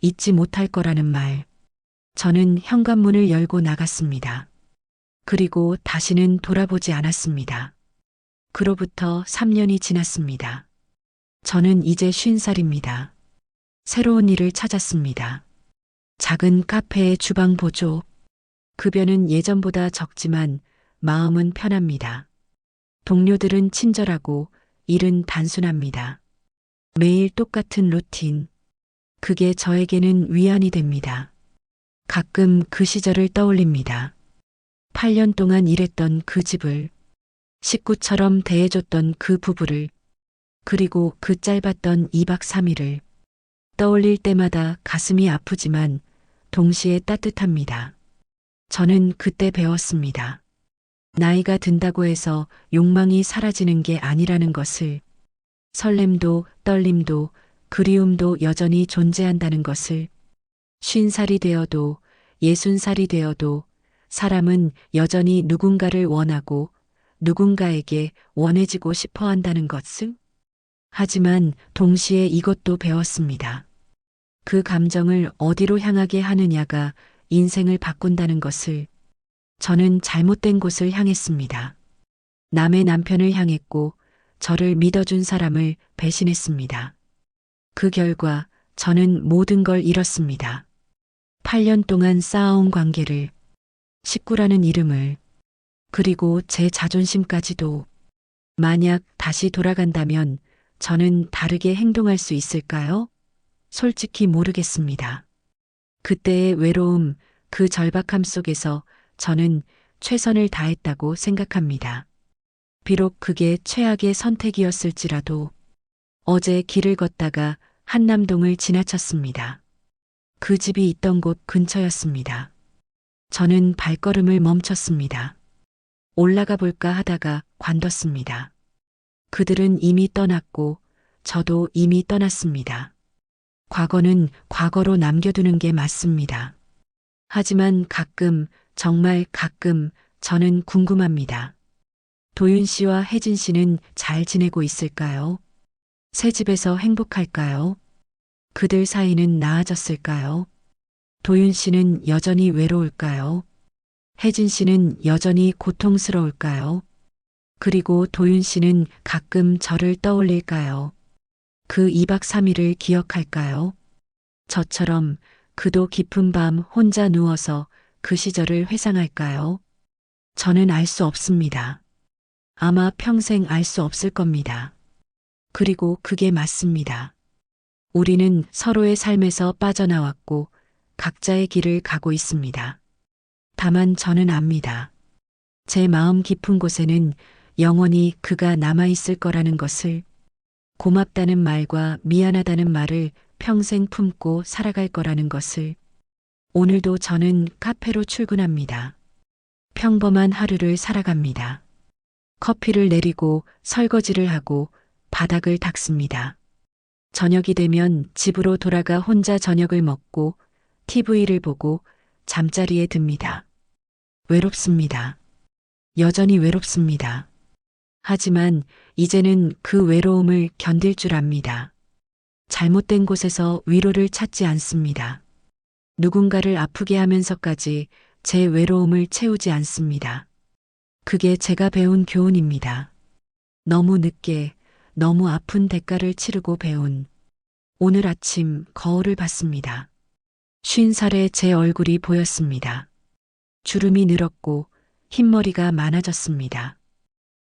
잊지 못할 거라는 말. 저는 현관문을 열고 나갔습니다. 그리고 다시는 돌아보지 않았습니다. 그로부터 3년이 지났습니다. 저는 이제 50살입니다. 새로운 일을 찾았습니다. 작은 카페의 주방 보조. 급여는 예전보다 적지만 마음은 편합니다. 동료들은 친절하고 일은 단순합니다. 매일 똑같은 루틴. 그게 저에게는 위안이 됩니다. 가끔 그 시절을 떠올립니다. 8년 동안 일했던 그 집을, 식구처럼 대해줬던 그 부부를, 그리고 그 짧았던 2박 3일을 떠올릴 때마다 가슴이 아프지만 동시에 따뜻합니다. 저는 그때 배웠습니다. 나이가 든다고 해서 욕망이 사라지는 게 아니라는 것을, 설렘도 떨림도 그리움도 여전히 존재한다는 것을, 50살이 되어도 60살이 되어도 사람은 여전히 누군가를 원하고 누군가에게 원해지고 싶어 한다는 것을. 하지만 동시에 이것도 배웠습니다. 그 감정을 어디로 향하게 하느냐가 인생을 바꾼다는 것을. 저는 잘못된 곳을 향했습니다. 남의 남편을 향했고 저를 믿어준 사람을 배신했습니다. 그 결과 저는 모든 걸 잃었습니다. 8년 동안 쌓아온 관계를, 식구라는 이름을, 그리고 제 자존심까지도. 만약 다시 돌아간다면 저는 다르게 행동할 수 있을까요? 솔직히 모르겠습니다. 그때의 외로움, 그 절박함 속에서 저는 최선을 다했다고 생각합니다. 비록 그게 최악의 선택이었을지라도. 어제 길을 걷다가 한남동을 지나쳤습니다. 그 집이 있던 곳 근처였습니다. 저는 발걸음을 멈췄습니다. 올라가 볼까 하다가 관뒀습니다. 그들은 이미 떠났고 저도 이미 떠났습니다. 과거는 과거로 남겨두는 게 맞습니다. 하지만 가끔, 정말 가끔 저는 궁금합니다. 도윤 씨와 혜진 씨는 잘 지내고 있을까요? 새 집에서 행복할까요? 그들 사이는 나아졌을까요? 도윤 씨는 여전히 외로울까요? 혜진 씨는 여전히 고통스러울까요? 그리고 도윤 씨는 가끔 저를 떠올릴까요? 그 2박 3일을 기억할까요? 저처럼 그도 깊은 밤 혼자 누워서 그 시절을 회상할까요? 저는 알 수 없습니다. 아마 평생 알 수 없을 겁니다. 그리고 그게 맞습니다. 우리는 서로의 삶에서 빠져나왔고 각자의 길을 가고 있습니다. 다만 저는 압니다. 제 마음 깊은 곳에는 영원히 그가 남아있을 거라는 것을, 고맙다는 말과 미안하다는 말을 평생 품고 살아갈 거라는 것을. 오늘도 저는 카페로 출근합니다. 평범한 하루를 살아갑니다. 커피를 내리고 설거지를 하고 바닥을 닦습니다. 저녁이 되면 집으로 돌아가 혼자 저녁을 먹고 TV를 보고 잠자리에 듭니다. 외롭습니다. 여전히 외롭습니다. 하지만 이제는 그 외로움을 견딜 줄 압니다. 잘못된 곳에서 위로를 찾지 않습니다. 누군가를 아프게 하면서까지 제 외로움을 채우지 않습니다. 그게 제가 배운 교훈입니다. 너무 늦게, 너무 아픈 대가를 치르고 배운. 오늘 아침 거울을 봤습니다. 50살의 제 얼굴이 보였습니다. 주름이 늘었고 흰머리가 많아졌습니다.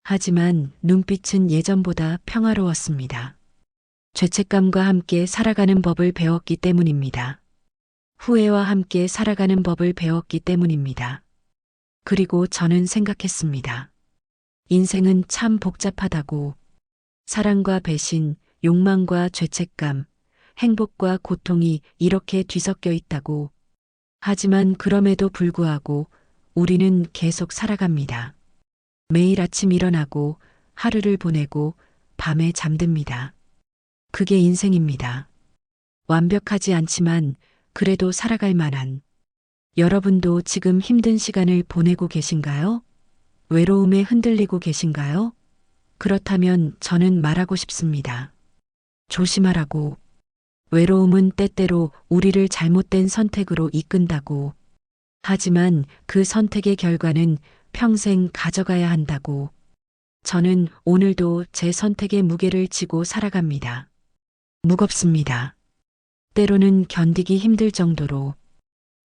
하지만 눈빛은 예전보다 평화로웠습니다. 죄책감과 함께 살아가는 법을 배웠기 때문입니다. 후회와 함께 살아가는 법을 배웠기 때문입니다. 그리고 저는 생각했습니다. 인생은 참 복잡하다고. 사랑과 배신, 욕망과 죄책감, 행복과 고통이 이렇게 뒤섞여 있다고. 하지만 그럼에도 불구하고 우리는 계속 살아갑니다. 매일 아침 일어나고 하루를 보내고 밤에 잠듭니다. 그게 인생입니다. 완벽하지 않지만 그래도 살아갈 만한. 여러분도 지금 힘든 시간을 보내고 계신가요? 외로움에 흔들리고 계신가요? 그렇다면 저는 말하고 싶습니다. 조심하라고. 외로움은 때때로 우리를 잘못된 선택으로 이끈다고. 하지만 그 선택의 결과는 평생 가져가야 한다고. 저는 오늘도 제 선택의 무게를 지고 살아갑니다. 무겁습니다. 때로는 견디기 힘들 정도로.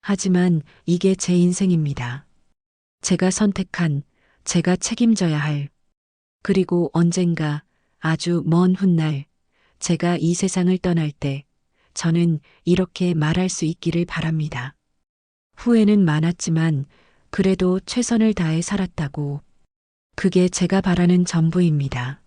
하지만 이게 제 인생입니다. 제가 선택한, 제가 책임져야 할. 그리고 언젠가 아주 먼 훗날 제가 이 세상을 떠날 때 저는 이렇게 말할 수 있기를 바랍니다. 후회는 많았지만 그래도 최선을 다해 살았다고. 그게 제가 바라는 전부입니다.